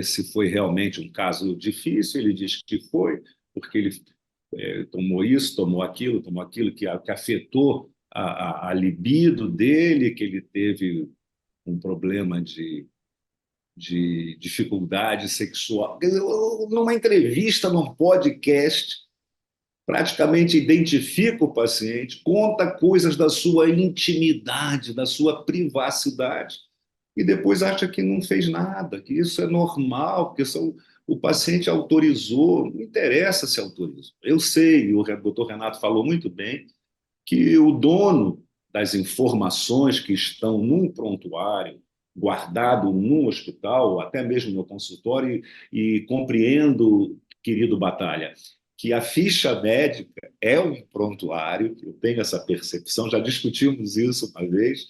se foi realmente um caso difícil, ele diz que foi, porque ele tomou isso, tomou aquilo, que afetou a libido dele, que ele teve um problema de dificuldade sexual. Quer dizer, numa entrevista, num podcast, praticamente identifica o paciente, conta coisas da sua intimidade, da sua privacidade, e depois acha que não fez nada, que isso é normal, porque o paciente autorizou, não interessa se autorizou. Eu sei, e o doutor Renato falou muito bem, que o dono das informações que estão num prontuário, guardado num hospital, até mesmo no consultório, e compreendo, querido Batalha, que a ficha médica é um prontuário, eu tenho essa percepção, já discutimos isso uma vez,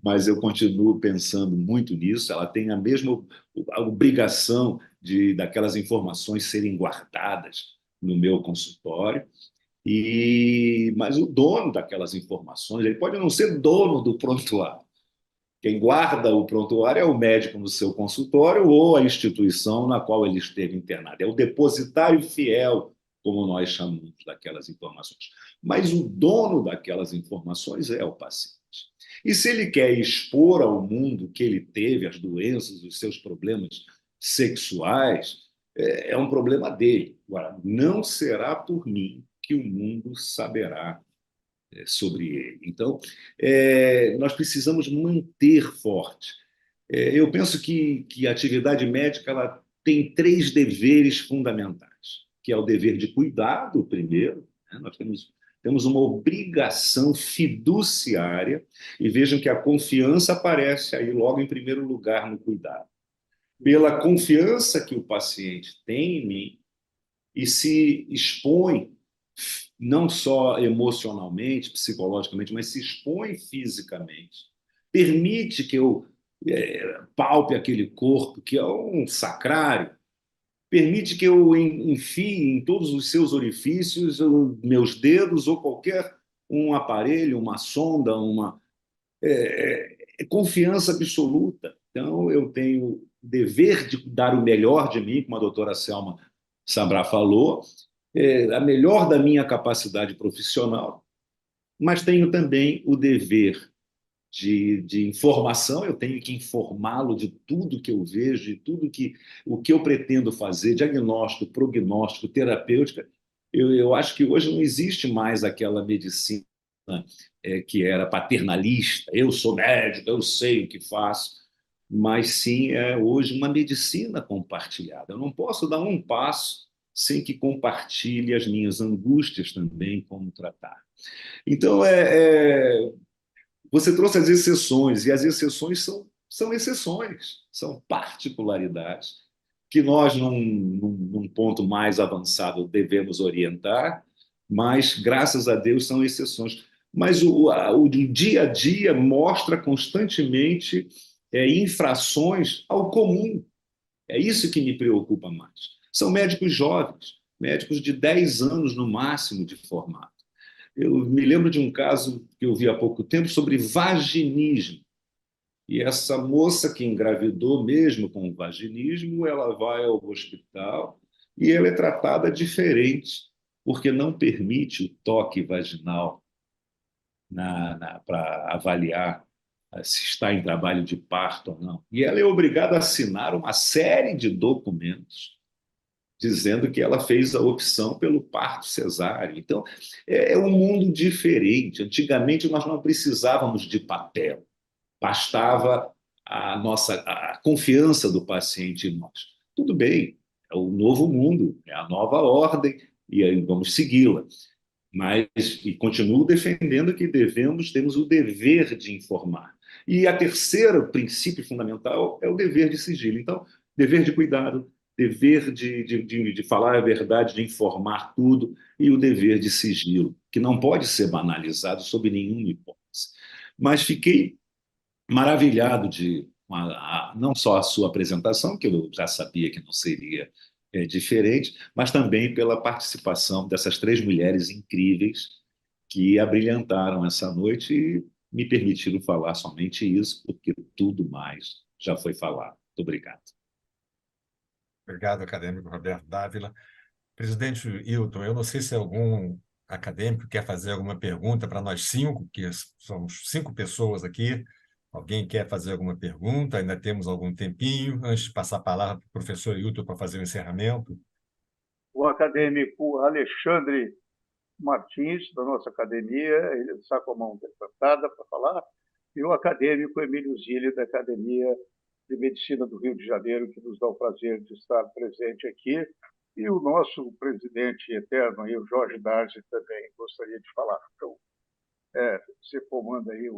mas eu continuo pensando muito nisso. Ela tem a mesma obrigação daquelas informações serem guardadas no meu consultório, mas o dono daquelas informações, ele pode não ser dono do prontuário. Quem guarda o prontuário é o médico no seu consultório ou a instituição na qual ele esteve internado. É o depositário fiel, como nós chamamos daquelas informações. Mas o dono daquelas informações é o paciente. E se ele quer expor ao mundo que ele teve, as doenças, os seus problemas sexuais, é um problema dele. Agora, não será por mim que o mundo saberá sobre ele. Então, nós precisamos manter forte. Eu penso que a atividade médica ela tem 3 deveres fundamentais, que é o dever de cuidado, primeiro, né? Nós temos uma obrigação fiduciária, e vejam que a confiança aparece aí logo em primeiro lugar no cuidado. Pela confiança que o paciente tem em mim e se expõe, não só emocionalmente, psicologicamente, mas se expõe fisicamente, permite que eu palpe aquele corpo que é um sacrário, permite que eu enfie em todos os seus orifícios meus dedos ou qualquer um aparelho, uma sonda, uma confiança absoluta. Então, eu tenho o dever de dar o melhor de mim, como a doutora Selma Sabrá falou, a melhor da minha capacidade profissional, mas tenho também o dever de informação, eu tenho que informá-lo de tudo que eu vejo, de tudo o que eu pretendo fazer, diagnóstico, prognóstico, terapêutica. Eu acho que hoje não existe mais aquela medicina que era paternalista, eu sou médico, eu sei o que faço, mas sim é hoje uma medicina compartilhada. Eu não posso dar um passo sem que compartilhe as minhas angústias também, como tratar. Então, você trouxe as exceções, e as exceções são exceções, são particularidades que nós, num ponto mais avançado, devemos orientar, mas, graças a Deus, são exceções. Mas o dia a dia mostra constantemente infrações ao comum. É isso que me preocupa mais. São médicos jovens, médicos de 10 anos no máximo de formato. Eu me lembro de um caso que eu vi há pouco tempo sobre vaginismo. E essa moça que engravidou mesmo com vaginismo, ela vai ao hospital e ela é tratada diferente, porque não permite o toque vaginal para avaliar se está em trabalho de parto ou não. E ela é obrigada a assinar uma série de documentos dizendo que ela fez a opção pelo parto cesáreo. Então, é um mundo diferente. Antigamente, nós não precisávamos de papel, bastava a confiança do paciente em nós. Tudo bem, é o novo mundo, é a nova ordem, e aí vamos segui-la. Mas e continuo defendendo que temos o dever de informar. E a terceira princípio fundamental é o dever de sigilo. Então, dever de cuidado, dever de falar a verdade, de informar tudo, e o dever de sigilo, que não pode ser banalizado sob nenhuma hipótese. Mas fiquei maravilhado não só a sua apresentação, que eu já sabia que não seria diferente, mas também pela participação dessas 3 mulheres incríveis que abrilhantaram essa noite e me permitiram falar somente isso, porque tudo mais já foi falado. Muito obrigado. Obrigado, acadêmico Roberto Dávila. Presidente Hilton, eu não sei se algum acadêmico quer fazer alguma pergunta para nós 5, que somos 5 pessoas aqui. Alguém quer fazer alguma pergunta? Ainda temos algum tempinho antes de passar a palavra para o professor Hilton para fazer o encerramento. O acadêmico Alexandre Martins, da nossa academia, ele está com a mão levantada para falar, e o acadêmico Emílio Zilli, da Academia de Medicina do Rio de Janeiro, que nos dá o prazer de estar presente aqui, e o nosso presidente eterno, aí, o Jorge Darzi, também gostaria de falar. Então, você comanda aí,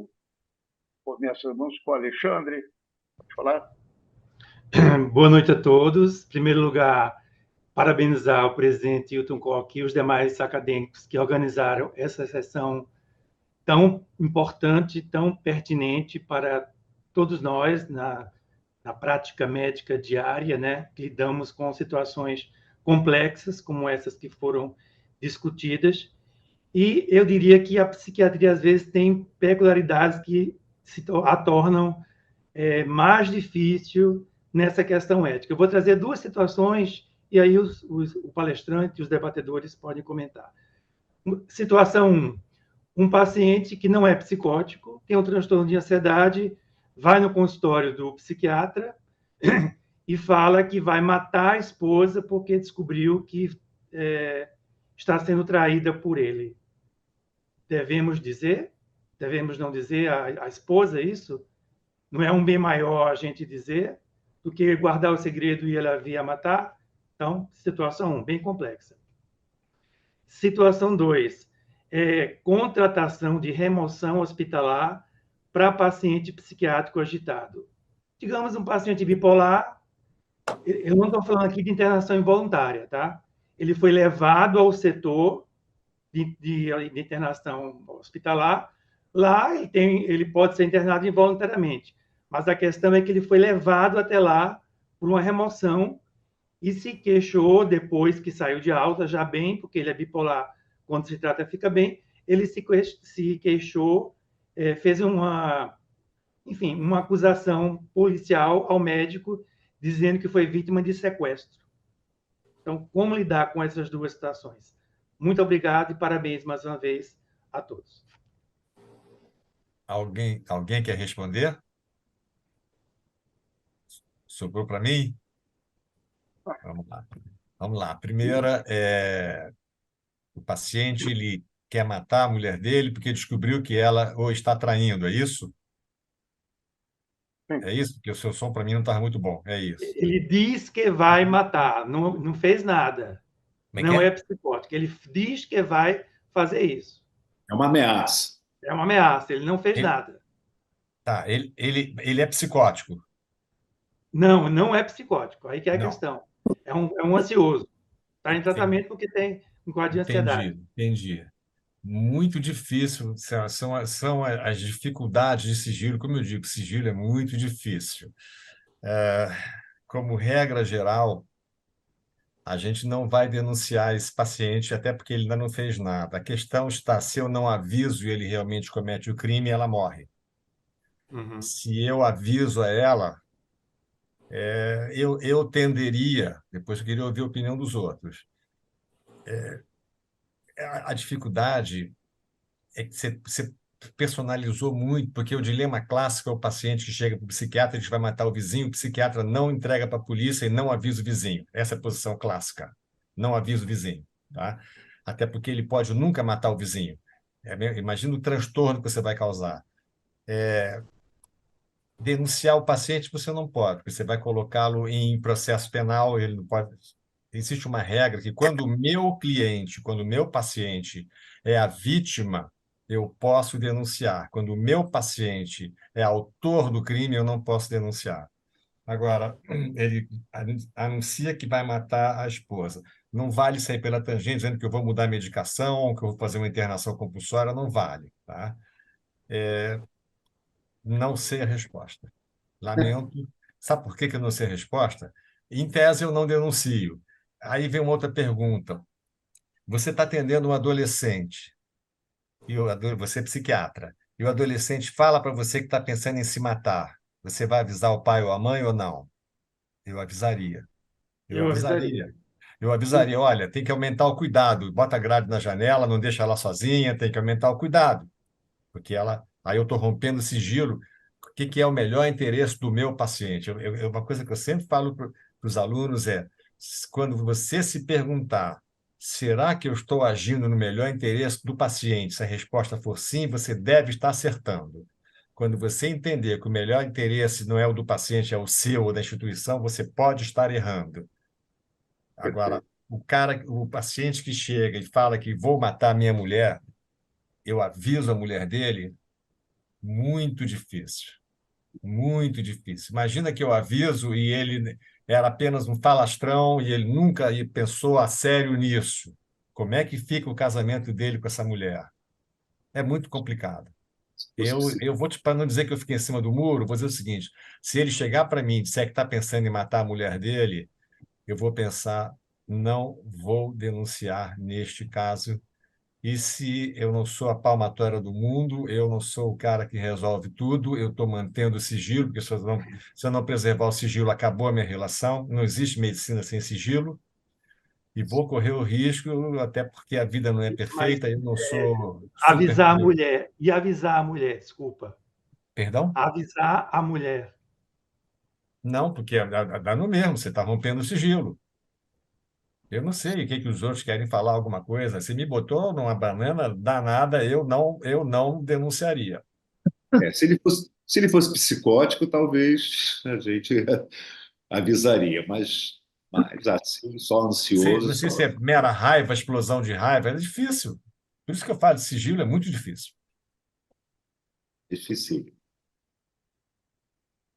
começamos com o Alexandre, pode falar? Boa noite a todos. Em primeiro lugar, parabenizar o presidente Hilton Koch e os demais acadêmicos que organizaram essa sessão tão importante, tão pertinente para todos nós na prática médica diária, né? Que lidamos com situações complexas como essas que foram discutidas. E eu diria que a psiquiatria, às vezes, tem peculiaridades que a tornam mais difícil nessa questão ética. Eu vou trazer 2 situações e aí o palestrante e os debatedores podem comentar. Situação 1. Um paciente que não é psicótico, tem um transtorno de ansiedade, vai no consultório do psiquiatra e fala que vai matar a esposa porque descobriu que está sendo traída por ele. Devemos não dizer à esposa isso? Não é um bem maior a gente dizer do que guardar o segredo e ela vir a matar? Então, situação 1, bem complexa. Situação 2, contratação de remoção hospitalar para paciente psiquiátrico agitado. Digamos um paciente bipolar, eu não estou falando aqui de internação involuntária, tá? Ele foi levado ao setor de internação hospitalar, lá ele pode ser internado involuntariamente, mas a questão é que ele foi levado até lá por uma remoção e se queixou depois que saiu de alta, já bem, porque ele é bipolar, quando se trata fica bem, ele se queixou, fez uma acusação policial ao médico, dizendo que foi vítima de sequestro. Então, como lidar com essas duas situações? Muito obrigado e parabéns mais uma vez a todos. Alguém quer responder? Sobrou para mim? Vamos lá. Vamos lá. A primeira é o paciente ele quer matar a mulher dele porque descobriu que ela o está traindo, é isso? Sim. É isso? Porque o seu som para mim não estava muito bom. É isso. Ele diz que vai matar, não fez nada. Como é que Não é é? psicótico. Ele diz que vai fazer isso. É uma ameaça. É uma ameaça, ele não fez Ele, nada. tá, ele é psicótico. Não é psicótico. Aí que é a Não. questão. É um ansioso. Está em Entendi, tratamento porque tem um quadro de ansiedade. entendi. Muito difícil, são as dificuldades de sigilo, como eu digo, sigilo é muito difícil. Como regra geral, a gente não vai denunciar esse paciente, até porque ele ainda não fez nada. A questão está, se eu não aviso e ele realmente comete o crime, ela morre. Uhum. Se eu aviso a ela, eu tenderia, depois eu queria ouvir a opinião dos outros, a dificuldade é que você personalizou muito, porque o dilema clássico é o paciente que chega para o psiquiatra e diz que vai matar o vizinho, o psiquiatra não entrega para a polícia e não avisa o vizinho. Essa é a posição clássica. Não avisa o vizinho, tá? Até porque ele pode nunca matar o vizinho. Imagina o transtorno que você vai causar. Denunciar o paciente você não pode, porque você vai colocá-lo em processo penal, ele não pode. Existe uma regra que quando o meu cliente, quando o meu paciente é a vítima, eu posso denunciar. Quando o meu paciente é autor do crime, eu não posso denunciar. Agora, ele anuncia que vai matar a esposa. Não vale sair pela tangente dizendo que eu vou mudar a medicação, que eu vou fazer uma internação compulsória, não vale, tá? Não sei a resposta. Lamento. Sabe por que que eu não sei a resposta? Em tese, eu não denuncio. Aí vem uma outra pergunta. Você está atendendo um adolescente, você é psiquiatra, e o adolescente fala para você que está pensando em se matar. Você vai avisar o pai ou a mãe ou não? Eu avisaria. Eu Eu avisaria. avisaria. Eu avisaria, olha, tem que aumentar o cuidado. Bota a grade na janela, não deixa ela sozinha, tem que aumentar o cuidado. Porque aí eu estou rompendo o sigilo. O que que é o melhor interesse do meu paciente? Uma coisa que eu sempre falo para os alunos é, quando você se perguntar, será que eu estou agindo no melhor interesse do paciente? Se a resposta for sim, você deve estar acertando. Quando você entender que o melhor interesse não é o do paciente, é o seu ou da instituição, você pode estar errando. Agora, Perfeito. o paciente que chega e fala que vou matar minha mulher, eu aviso a mulher dele, muito difícil. Muito difícil. Imagina que eu aviso e ele era apenas um falastrão e ele nunca pensou a sério nisso. Como é que fica o casamento dele com essa mulher? É muito complicado. Eu vou para não dizer que eu fiquei em cima do muro, vou dizer o seguinte: se ele chegar para mim e disser que está pensando em matar a mulher dele, eu vou pensar, não vou denunciar neste caso. E se eu não sou a palmatória do mundo, eu não sou o cara que resolve tudo, eu estou mantendo o sigilo, porque se eu não preservar o sigilo, acabou a minha relação, não existe medicina sem sigilo, e vou correr o risco, até porque a vida não é Mas perfeita, eu não sou super. avisar a mulher. E avisar a mulher, desculpa. Perdão? Avisar a mulher. Não, porque dá no mesmo, você está rompendo o sigilo. Eu não sei o que que os outros querem falar alguma coisa. Se me botou numa banana danada, eu não denunciaria. Se ele fosse psicótico, talvez a gente avisaria, mas assim, só ansioso, Não sei se só é mera raiva, explosão de raiva, é difícil. Por isso que eu falo de sigilo, é muito difícil. difícil.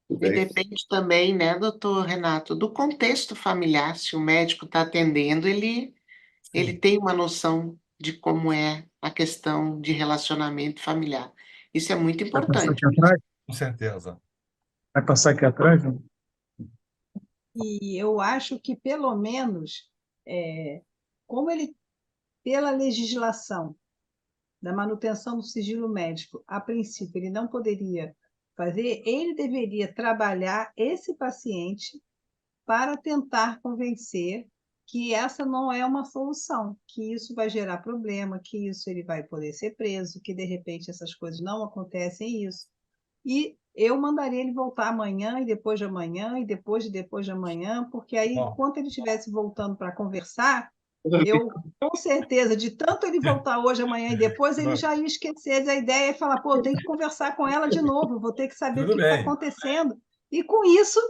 Tudo E bem? depende também, né, doutor Renato, do contexto familiar. Se o médico está atendendo, ele Sim, tem uma noção de como é a questão de relacionamento familiar. Isso é muito Vai passar importante. aqui atrás? com certeza. Vai passar aqui atrás? Não? E eu acho que, pelo menos, como ele, pela legislação da manutenção do sigilo médico, a princípio, ele não poderia fazer, ele deveria trabalhar esse paciente para tentar convencer que essa não é uma solução, que isso vai gerar problema, que isso ele vai poder ser preso, que de repente essas coisas não acontecem isso. E eu mandaria ele voltar amanhã e depois de amanhã e depois de amanhã, porque aí, Bom, enquanto ele estivesse voltando para conversar, eu, com certeza, de tanto ele voltar hoje, amanhã e depois, ele já ia esquecer da ideia e falar, pô, eu tenho que conversar com ela de novo, vou ter que saber o tudo que está bem. acontecendo. E com isso,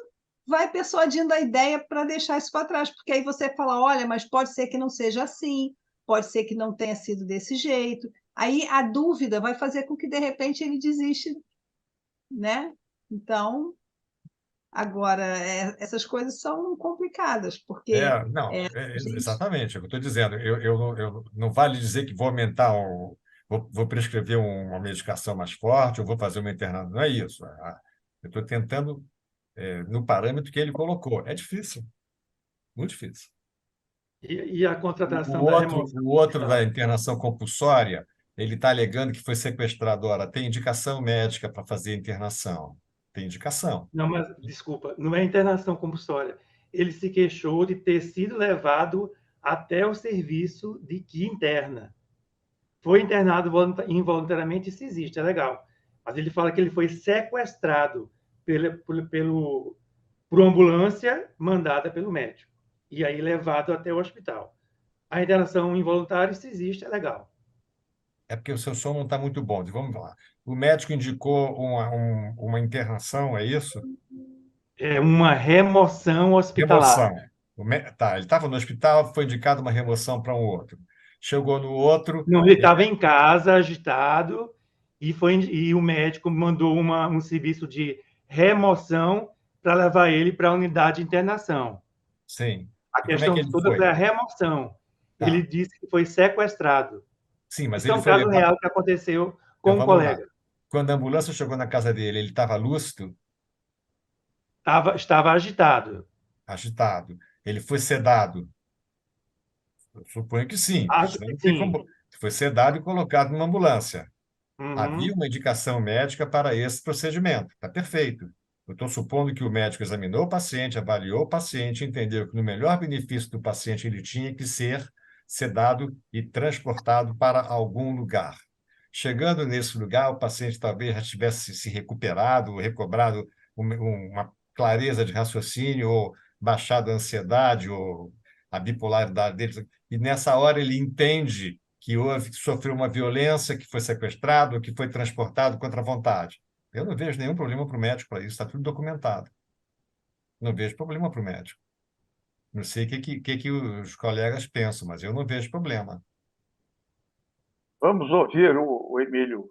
vai persuadindo a ideia para deixar isso para trás, porque aí você fala, olha, mas pode ser que não seja assim, pode ser que não tenha sido desse jeito. Aí a dúvida vai fazer com que, de repente, ele desiste, né? Então, agora, essas coisas são complicadas, porque Não, a gente... exatamente, é o que eu estou dizendo. Eu não vale dizer que vou aumentar vou prescrever uma medicação mais forte, ou vou fazer uma internação. Não é isso. Eu estou tentando, no parâmetro que ele colocou. É difícil, muito difícil. E a contratação O da outro, remoção o outro da hospitalar? internação compulsória, ele está alegando que foi sequestrado. Ora, tem indicação médica para fazer internação. Tem indicação. Não, mas, desculpa, não é internação compulsória. Ele se queixou de ter sido levado até o serviço de que interna. Foi internado involuntariamente, isso existe, é legal. Mas ele fala que ele foi sequestrado por uma ambulância mandada pelo médico. E aí levado até o hospital. A internação involuntária, isso existe, é legal. É porque o seu som não está muito bom. Vamos lá. O médico indicou uma internação, é isso? É uma remoção hospitalar. Remoção. Tá, ele estava no hospital, foi indicado uma remoção para um outro. Chegou no outro, Não, ele estava em casa, agitado, e o médico mandou um serviço de remoção para levar ele para a unidade de internação. sim. A E como é que questão ele toda foi foi? a remoção. Ele Tá, disse que foi sequestrado. sim, mas Isso é ele um foi caso levado. real que aconteceu Então com um vamos lá. colega. Quando a ambulância chegou na casa dele, ele estava lúcido, Estava agitado. agitado. Ele foi sedado. Eu suponho que sim, porque Acho senão que não tem sim. como. Foi sedado e colocado numa ambulância. Havia Uhum. uma indicação médica para esse procedimento. Está perfeito. Eu estou supondo que o médico examinou o paciente, avaliou o paciente, entendeu que no melhor benefício do paciente ele tinha que ser sedado e transportado para algum lugar. Chegando nesse lugar, o paciente talvez já tivesse se recuperado, recobrado uma clareza de raciocínio, ou baixado a ansiedade, ou a bipolaridade dele. E nessa hora ele entende que sofreu uma violência, que foi sequestrado, que foi transportado contra a vontade. Eu não vejo nenhum problema para o médico para isso, está tudo documentado. Não vejo problema para o médico. Não sei o que os colegas pensam, mas eu não vejo problema. Vamos ouvir o Emílio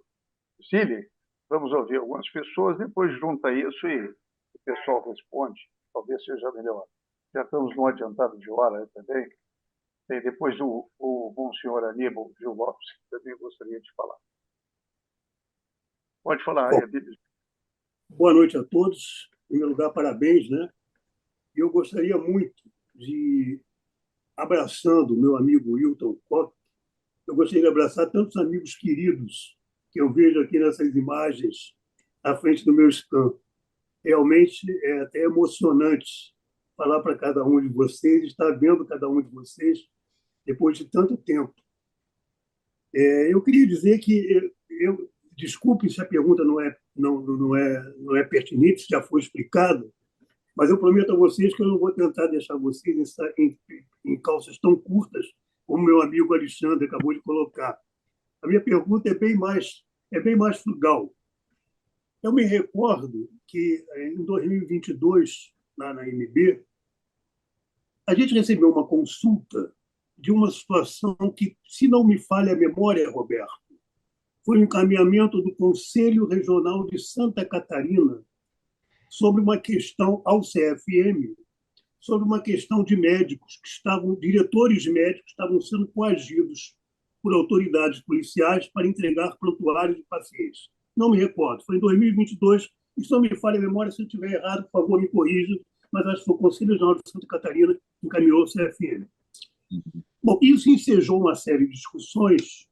Zilli, vamos ouvir algumas pessoas, depois junta isso e o pessoal responde, talvez seja melhor. Já estamos num adiantado de hora também. E depois o bom senhor Aníbal Gil Lopes, que também gostaria de falar. Pode falar, Bom, Emílio. boa noite a todos. Em primeiro lugar, parabéns, né? Eu gostaria muito de, abraçando o meu amigo Wilton Kopp, eu gostaria de abraçar tantos amigos queridos que eu vejo aqui nessas imagens à frente do meu stand. Realmente é até emocionante falar para cada um de vocês, estar vendo cada um de vocês depois de tanto tempo. Eu queria dizer que desculpe se a pergunta não é pertinente, já foi explicado, mas eu prometo a vocês que eu não vou tentar deixar vocês em calças tão curtas como meu amigo Alexandre acabou de colocar. A minha pergunta é bem mais frugal. Eu me recordo que em 2022, lá na MB, a gente recebeu uma consulta de uma situação que, se não me falha a memória, Roberto, foi um encaminhamento do Conselho Regional de Santa Catarina sobre uma questão ao CFM, sobre uma questão de médicos diretores médicos que estavam sendo coagidos por autoridades policiais para entregar prontuários de pacientes. Não me recordo, foi em 2022, e se não me falha a memória, se eu estiver errado, por favor, me corrija, mas acho que foi o Conselho Regional de Santa Catarina que encaminhou o CFM. Bom, isso ensejou uma série de discussões,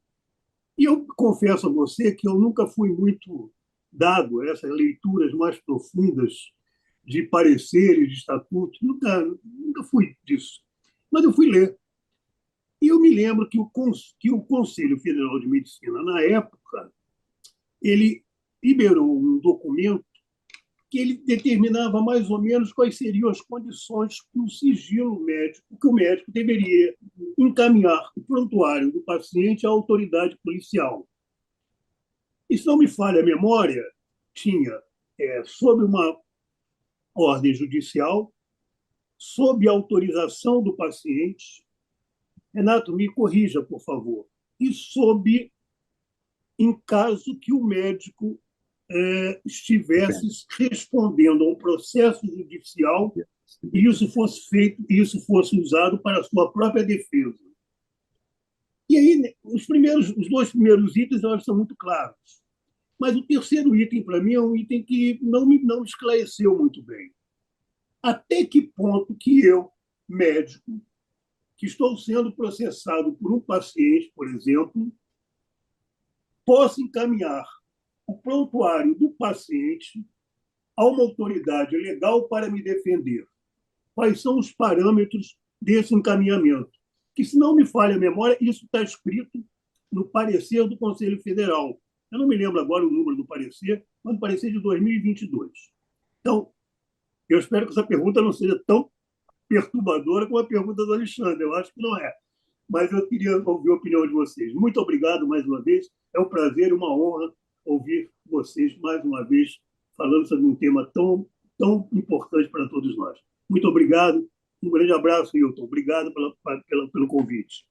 e eu confesso a você que eu nunca fui muito dado a essas leituras mais profundas de pareceres, de estatutos, nunca fui disso. Mas eu fui ler. E eu me lembro que o Conselho Federal de Medicina, na época, ele liberou um documento que ele determinava mais ou menos quais seriam as condições que o sigilo médico, que o médico deveria encaminhar o prontuário do paciente à autoridade policial. E se não me falha a memória, tinha, sob uma ordem judicial, sob autorização do paciente, Renato, me corrija, por favor, e sob, em caso que o médico estivesse respondendo a um processo judicial e isso fosse feito, e isso fosse usado para a sua própria defesa. E aí, os dois primeiros itens, eu acho que são muito claros. Mas o terceiro item, para mim, é um item que não me esclareceu muito bem. Até que ponto que eu, médico, que estou sendo processado por um paciente, por exemplo, posso encaminhar o prontuário do paciente a uma autoridade legal para me defender? Quais são os parâmetros desse encaminhamento? Que, se não me falha a memória, isso está escrito no parecer do Conselho Federal. Eu não me lembro agora o número do parecer, mas o parecer de 2022. Então, eu espero que essa pergunta não seja tão perturbadora como a pergunta do Alexandre. Eu acho que não é. Mas eu queria ouvir a opinião de vocês. Muito obrigado mais uma vez. É um prazer e uma honra ouvir vocês mais uma vez falando sobre um tema tão, tão importante para todos nós. Muito obrigado. Um grande abraço, Hilton. Obrigado pelo convite.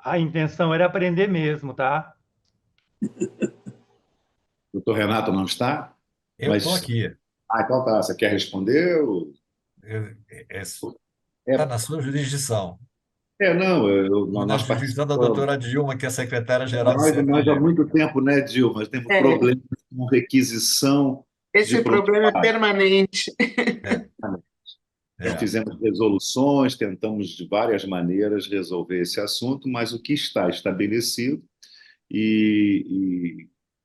A intenção era aprender mesmo, tá? O doutor Renato não está? Eu estou aqui. Então tá. Você quer responder? Está na sua jurisdição. Não, Na nós jurisdição da doutora Dilma, que é a secretária-geral do Nós há CFG. muito tempo, né, Dilma? Nós temos problemas com requisição. Esse problema é permanente. Fizemos resoluções, tentamos de várias maneiras resolver esse assunto, mas o que está estabelecido,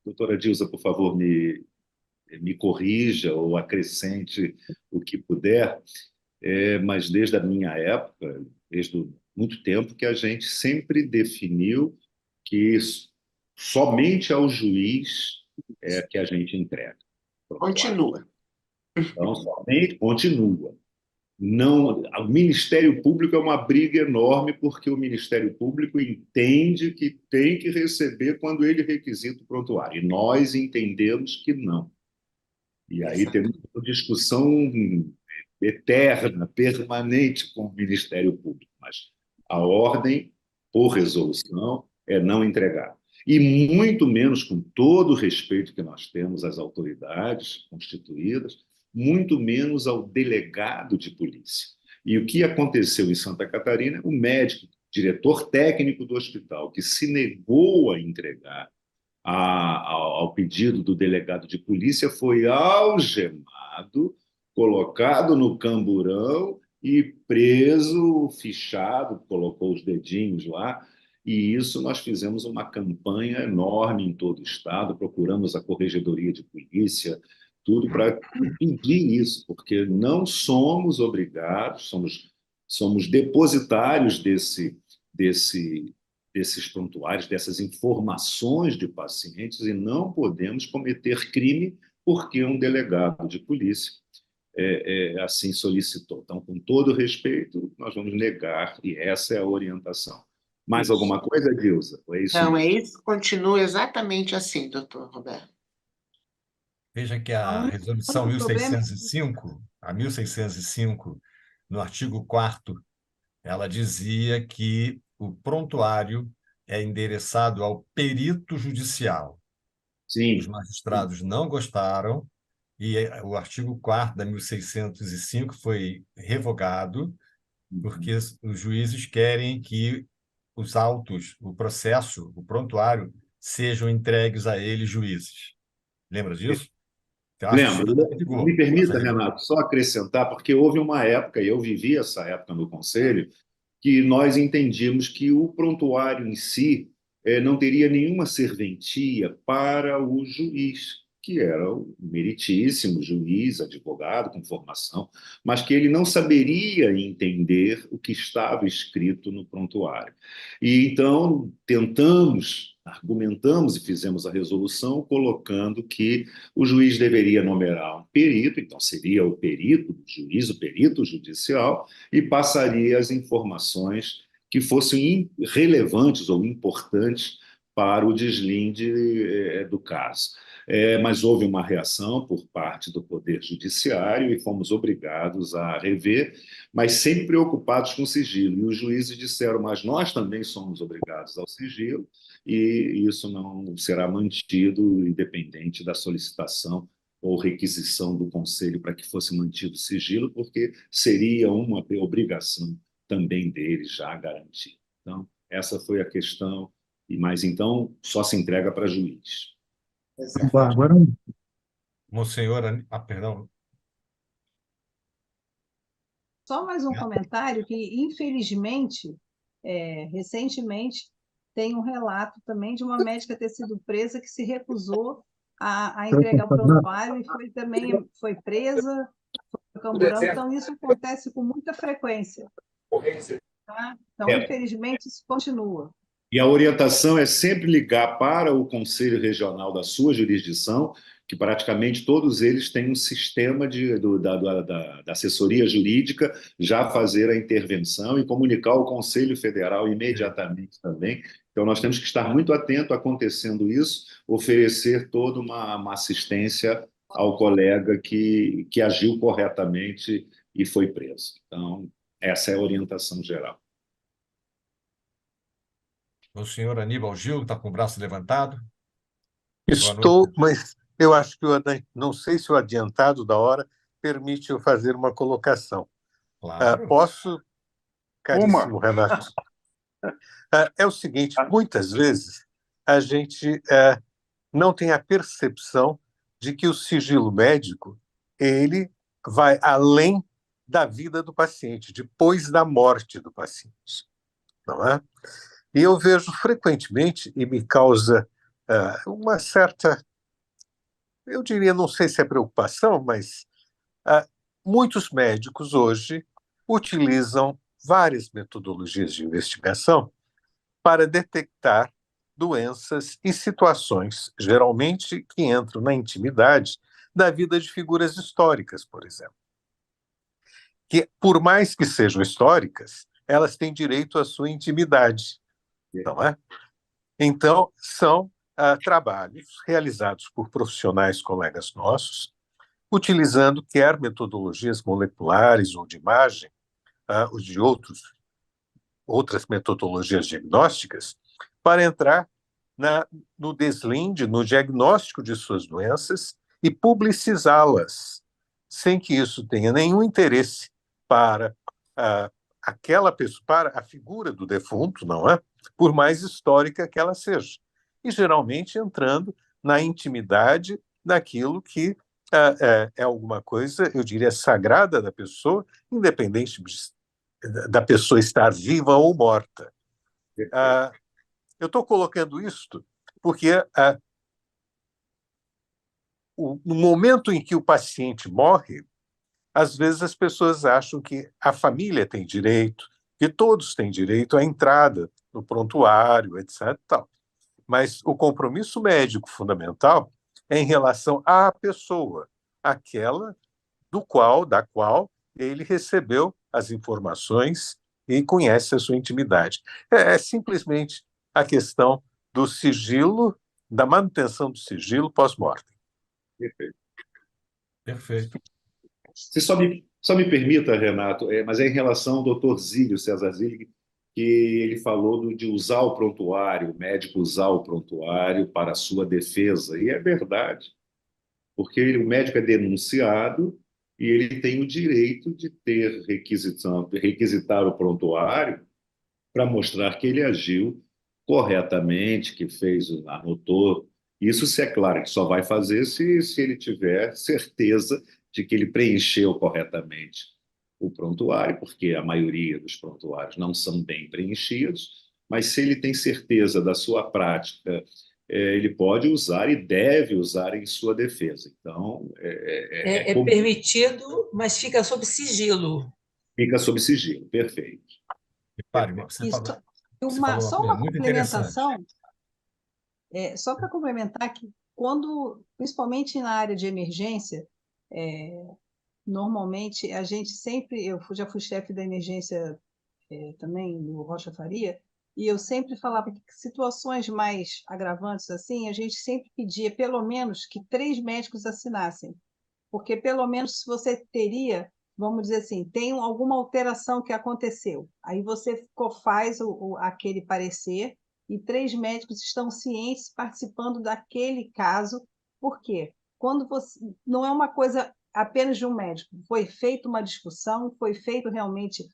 doutora Dilza, por favor, me corrija ou acrescente o que puder, mas desde a minha época, desde muito tempo, que a gente sempre definiu que somente ao juiz é que a gente entrega. Continua. Então, somente continua. Não, o Ministério Público é uma briga enorme, porque o Ministério Público entende que tem que receber quando ele requisita o prontuário. E nós entendemos que não. E aí temos uma discussão eterna, permanente com o Ministério Público. Mas a ordem, por resolução, é não entregar. E muito menos, com todo o respeito que nós temos às autoridades constituídas, muito menos ao delegado de polícia. E o que aconteceu em Santa Catarina, o médico, diretor técnico do hospital, que se negou a entregar ao pedido do delegado de polícia, foi algemado, colocado no camburão e preso, fichado, colocou os dedinhos lá. E isso nós fizemos uma campanha enorme em todo o estado, procuramos a Corregedoria de Polícia, tudo para impedir isso, porque não somos obrigados, somos depositários desses prontuários, dessas informações de pacientes, e não podemos cometer crime porque um delegado de polícia assim solicitou. Então, com todo respeito, nós vamos negar, e essa é a orientação. Mais alguma coisa, Dilza? É isso? Não, é isso. Continua exatamente assim, doutor Roberto. Veja que a resolução 1605, a 1605, no artigo 4º, ela dizia que o prontuário é endereçado ao perito judicial. Sim. Os magistrados não gostaram e o artigo 4º da 1605 foi revogado porque os juízes querem que os autos, o processo, o prontuário, sejam entregues a eles, juízes. Lembra disso? Lembro. Me permita, Renato, só acrescentar, porque houve uma época, e eu vivi essa época no Conselho, que nós entendíamos que o prontuário em si não teria nenhuma serventia para o juiz, que era um meritíssimo juiz, advogado com formação, mas que ele não saberia entender o que estava escrito no prontuário. E então argumentamos e fizemos a resolução colocando que o juiz deveria nomear um perito, então seria o perito do juiz, o perito judicial, e passaria as informações que fossem relevantes ou importantes para o deslinde do caso. Mas houve uma reação por parte do Poder Judiciário e fomos obrigados a rever, mas sempre preocupados com o sigilo. E os juízes disseram, mas nós também somos obrigados ao sigilo e isso não será mantido independente da solicitação ou requisição do Conselho para que fosse mantido o sigilo, porque seria uma obrigação também deles já garantida. Então, essa foi a questão, mas então só se entrega para juiz. Agora, Monsenhor, perdão. Só mais um comentário que, infelizmente, recentemente, tem um relato também de uma médica ter sido presa que se recusou a entregar o prontuário e foi presa, foi camburão. Então, isso acontece com muita frequência. Tá? Então, infelizmente, isso continua. E a orientação é sempre ligar para o Conselho Regional da sua jurisdição, que praticamente todos eles têm um sistema da assessoria jurídica, já fazer a intervenção e comunicar ao Conselho Federal imediatamente também. Então, nós temos que estar muito atento acontecendo isso, oferecer toda uma assistência ao colega que agiu corretamente e foi preso. Então, essa é a orientação geral. O senhor Aníbal Gil está com o braço levantado. Estou, mas eu acho que não sei se o adiantado da hora permite eu fazer uma colocação. Claro. Posso, caríssimo Renato? É o seguinte, muitas vezes a gente não tem a percepção de que o sigilo médico ele vai além da vida do paciente, depois da morte do paciente, não é? E eu vejo frequentemente, e me causa uma certa, eu diria, não sei se é preocupação, mas muitos médicos hoje utilizam várias metodologias de investigação para detectar doenças e situações, geralmente que entram na intimidade da vida de figuras históricas, por exemplo. Que, por mais que sejam históricas, elas têm direito à sua intimidade, não é? Então, são trabalhos realizados por profissionais colegas nossos, utilizando quer metodologias moleculares ou de imagem, ou de outras metodologias diagnósticas, para entrar no deslinde, no diagnóstico de suas doenças e publicizá-las, sem que isso tenha nenhum interesse para aquela pessoa, para a figura do defunto, não é? Por mais histórica que ela seja. E geralmente entrando na intimidade daquilo que é alguma coisa, eu diria, sagrada da pessoa, independente da pessoa estar viva ou morta. Eu estou colocando isto porque no momento em que o paciente morre, às vezes as pessoas acham que a família tem direito, que todos têm direito à entrada no prontuário, etc. Tal. Mas o compromisso médico fundamental é em relação à pessoa, aquela da qual ele recebeu as informações e conhece a sua intimidade. É simplesmente a questão do sigilo, da manutenção do sigilo pós-mortem. Perfeito. Perfeito. Você só me permita, Renato, mas é em relação ao doutor Zílio, César Zílio, que ele falou de usar o prontuário, o médico usar o prontuário para a sua defesa. E é verdade, porque o médico é denunciado e ele tem o direito de requisitar o prontuário para mostrar que ele agiu corretamente, que anotou. Isso, se é claro, que só vai fazer se ele tiver certeza de que ele preencheu corretamente o prontuário, porque a maioria dos prontuários não são bem preenchidos, mas se ele tem certeza da sua prática ele pode usar e deve usar em sua defesa. Então, É permitido, mas fica sob sigilo. Fica sob sigilo, perfeito. Você falou Só coisa uma muito interessante. complementação, só para complementar que quando, principalmente na área de emergência, normalmente a gente sempre, eu já fui chefe da emergência também no Rocha Faria, e eu sempre falava que situações mais agravantes assim, a gente sempre pedia pelo menos que 3 médicos assinassem, porque pelo menos se você teria, vamos dizer assim, tem alguma alteração que aconteceu, aí você faz aquele parecer e 3 médicos estão cientes participando daquele caso. Por quê? Quando você não é uma coisa apenas de um médico, foi feita uma discussão, foi feito realmente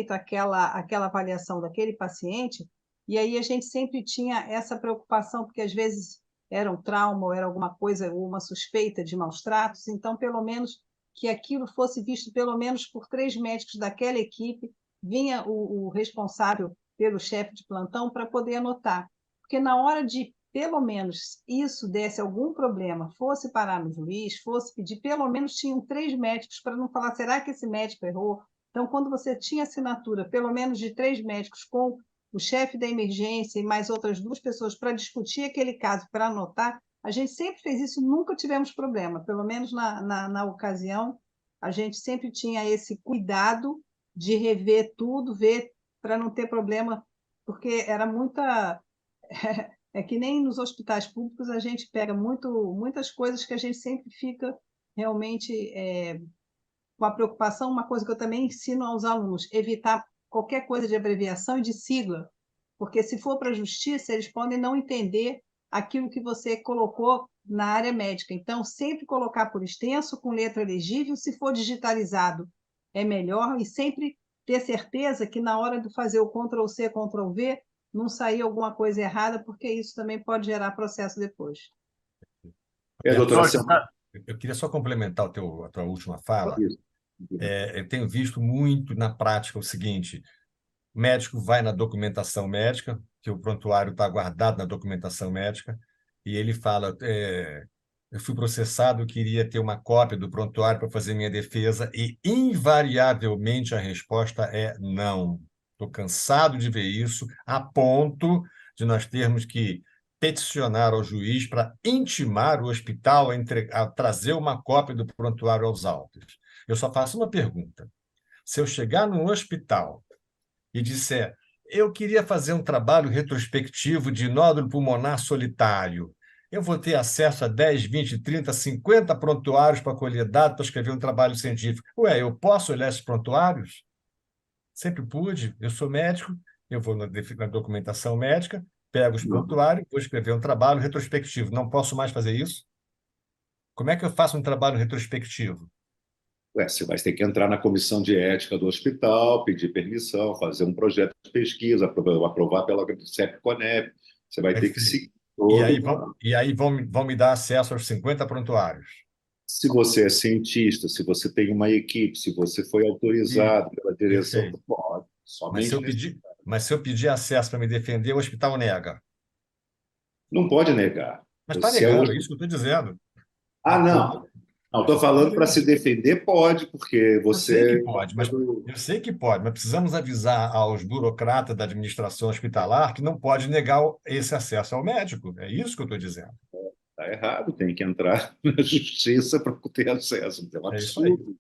aquela avaliação daquele paciente, e aí a gente sempre tinha essa preocupação, porque às vezes era um trauma, ou era alguma coisa, ou uma suspeita de maus tratos, então, pelo menos, que aquilo fosse visto pelo menos por 3 médicos daquela equipe, vinha o responsável pelo chefe de plantão para poder anotar. Porque na hora de, pelo menos, isso desse algum problema, fosse parar no juiz, fosse pedir, pelo menos tinham 3 médicos para não falar, será que esse médico errou? Então, quando você tinha assinatura, pelo menos de 3 médicos com o chefe da emergência e mais outras 2 pessoas para discutir aquele caso, para anotar, a gente sempre fez isso, nunca tivemos problema, pelo menos na ocasião, a gente sempre tinha esse cuidado de rever tudo, ver para não ter problema, porque era muita... É que nem nos hospitais públicos a gente pega muitas coisas que a gente sempre fica realmente com a preocupação, uma coisa que eu também ensino aos alunos, evitar qualquer coisa de abreviação e de sigla, porque se for para a justiça, eles podem não entender aquilo que você colocou na área médica. Então, sempre colocar por extenso, com letra legível, se for digitalizado, é melhor, e sempre ter certeza que na hora de fazer o Ctrl+C, Ctrl+V, não sair alguma coisa errada, porque isso também pode gerar processo depois. Doutora Eu queria só complementar a tua última fala. Eu tenho visto muito na prática o seguinte: o médico vai na documentação médica, que o prontuário está guardado na documentação médica, e ele fala, eu fui processado, queria ter uma cópia do prontuário para fazer minha defesa, e invariavelmente a resposta é não. Estou cansado de ver isso, a ponto de nós termos que peticionar ao juiz para intimar o hospital a trazer uma cópia do prontuário aos autos. Eu só faço uma pergunta. Se eu chegar num hospital e disser, eu queria fazer um trabalho retrospectivo de nódulo pulmonar solitário, eu vou ter acesso a 10, 20, 30, 50 prontuários para colher dados, para escrever um trabalho científico. Ué, eu posso olhar esses prontuários? Sempre pude. Eu sou médico, eu vou na documentação médica, pego os prontuários, vou escrever um trabalho retrospectivo. Não posso mais fazer isso? Como é que eu faço um trabalho retrospectivo? Você vai ter que entrar na comissão de ética do hospital, pedir permissão, fazer um projeto de pesquisa, aprovar pela CEP-CONEP. Você vai ter que seguir todo. E aí vão me dar acesso aos 50 prontuários. Se você é cientista, se você tem uma equipe, se você foi autorizado pela direção, pode. Somente mas se eu pedir acesso para me defender, o hospital nega. Não pode negar. Mas está negando, é isso que eu estou dizendo. Não. Não, estou falando para se defender, pode, porque você... Eu sei que pode, mas precisamos avisar aos burocratas da administração hospitalar que não pode negar esse acesso ao médico. É isso que eu estou dizendo. Está errado, tem que entrar na justiça para ter acesso. É um absurdo.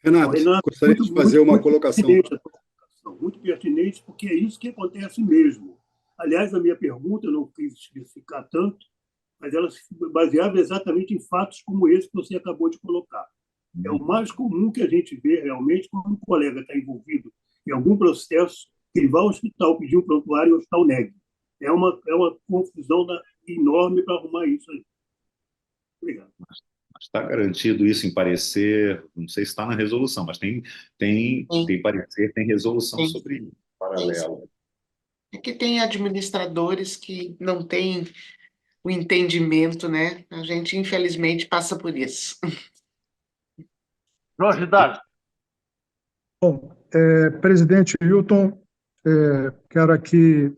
Renato, gostaria de fazer uma colocação. Muito pertinente, porque é isso que acontece mesmo. Aliás, a minha pergunta, eu não quis especificar tanto, mas ela se baseava exatamente em fatos como esse que você acabou de colocar. É o mais comum que a gente vê realmente quando um colega está envolvido em algum processo, ele vai ao hospital pedir um prontuário e o hospital nega. É uma confusão enorme para arrumar isso aí. Obrigado. Está garantido isso em parecer, não sei se está na resolução, mas tem parecer, tem resolução sobre isso, paralela. É que tem administradores que não têm o entendimento, né? A gente, infelizmente, passa por isso. Jorge Dário. Bom, presidente Hilton, quero aqui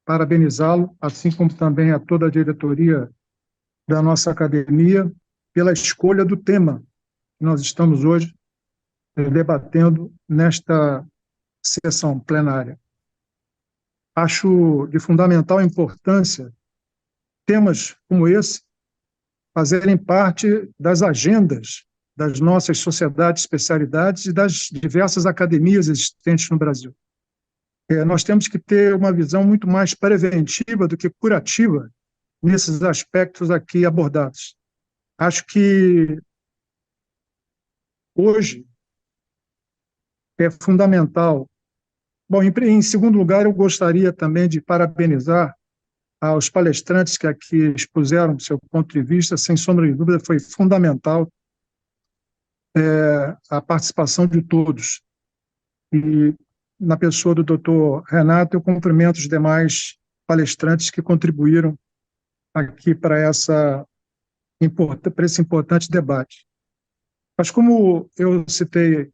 parabenizá-lo, assim como também a toda a diretoria da nossa academia, pela escolha do tema que nós estamos hoje debatendo nesta sessão plenária. Acho de fundamental importância temas como esse fazerem parte das agendas das nossas sociedades, especialidades e das diversas academias existentes no Brasil. Nós temos que ter uma visão muito mais preventiva do que curativa nesses aspectos aqui abordados. Acho que hoje é fundamental. Bom, em segundo lugar, eu gostaria também de parabenizar aos palestrantes que aqui expuseram o seu ponto de vista. Sem sombra de dúvida, foi fundamental a participação de todos. E, na pessoa do Dr. Renato, eu cumprimento os demais palestrantes que contribuíram aqui para esse importante debate. Mas, como eu citei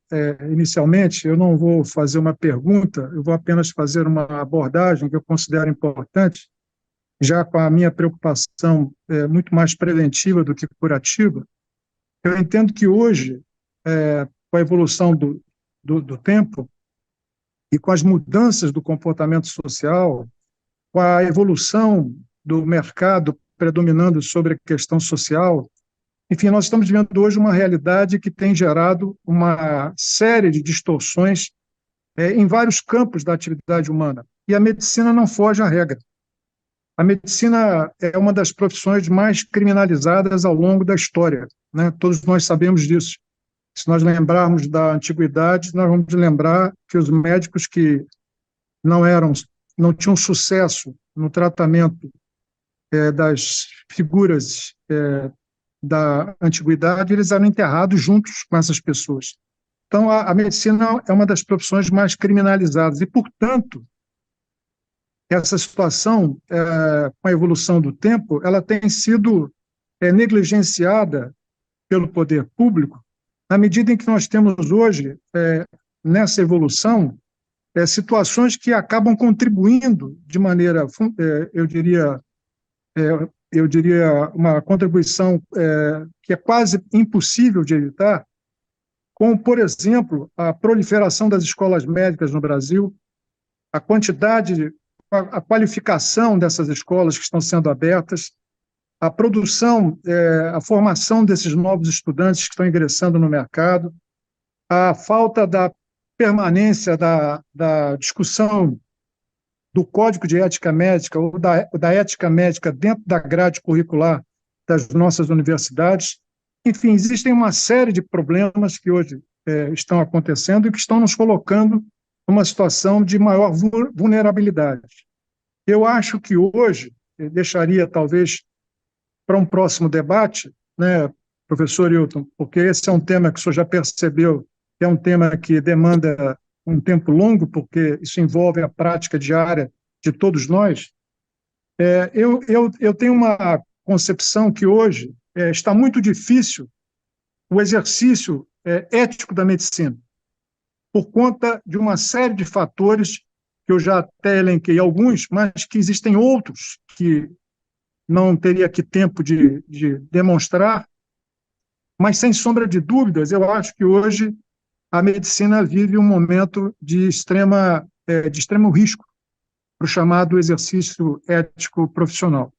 inicialmente, eu não vou fazer uma pergunta, eu vou apenas fazer uma abordagem que eu considero importante, já com a minha preocupação muito mais preventiva do que curativa. Eu entendo que hoje, com a evolução do tempo e com as mudanças do comportamento social, com a evolução do mercado predominando sobre a questão social, enfim, nós estamos vivendo hoje uma realidade que tem gerado uma série de distorções em vários campos da atividade humana. E a medicina não foge à regra. A medicina é uma das profissões mais criminalizadas ao longo da história, né? Todos nós sabemos disso. Se nós lembrarmos da antiguidade, nós vamos lembrar que os médicos que não tinham sucesso no tratamento das figuras da antiguidade, eles eram enterrados juntos com essas pessoas. Então, a medicina é uma das profissões mais criminalizadas e, portanto, essa situação, com a evolução do tempo, ela tem sido negligenciada pelo poder público, na medida em que nós temos hoje, nessa evolução, situações que acabam contribuindo de maneira, eu diria, uma contribuição que é quase impossível de evitar, como, por exemplo, a proliferação das escolas médicas no Brasil, a qualificação dessas escolas que estão sendo abertas, a produção, a formação desses novos estudantes que estão ingressando no mercado, a falta da permanência da discussão do Código de Ética Médica ou da ética médica dentro da grade curricular das nossas universidades. Enfim, existem uma série de problemas que hoje estão acontecendo e que estão nos colocando numa situação de maior vulnerabilidade. Eu acho que hoje, eu deixaria talvez para um próximo debate, né, professor Hilton, porque esse é um tema que o senhor já percebeu, que é um tema que demanda um tempo longo, porque isso envolve a prática diária de todos nós. Eu tenho uma concepção que hoje está muito difícil o exercício ético da medicina, por conta de uma série de fatores que eu já até elenquei alguns, mas que existem outros que não teria aqui tempo de demonstrar, mas, sem sombra de dúvidas, eu acho que hoje a medicina vive um momento de extremo risco para o chamado exercício ético profissional.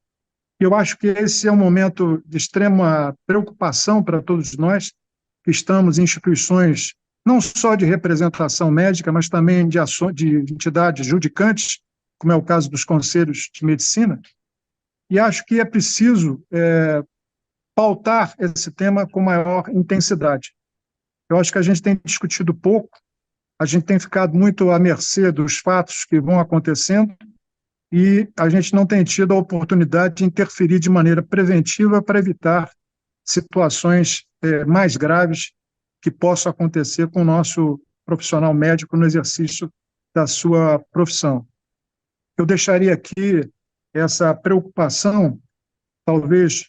Eu acho que esse é um momento de extrema preocupação para todos nós que estamos em instituições não só de representação médica, mas também de entidades judicantes, como é o caso dos conselhos de medicina, e acho que é preciso pautar esse tema com maior intensidade. Eu acho que a gente tem discutido pouco, a gente tem ficado muito à mercê dos fatos que vão acontecendo e a gente não tem tido a oportunidade de interferir de maneira preventiva para evitar situações mais graves que possam acontecer com o nosso profissional médico no exercício da sua profissão. Eu deixaria aqui essa preocupação, talvez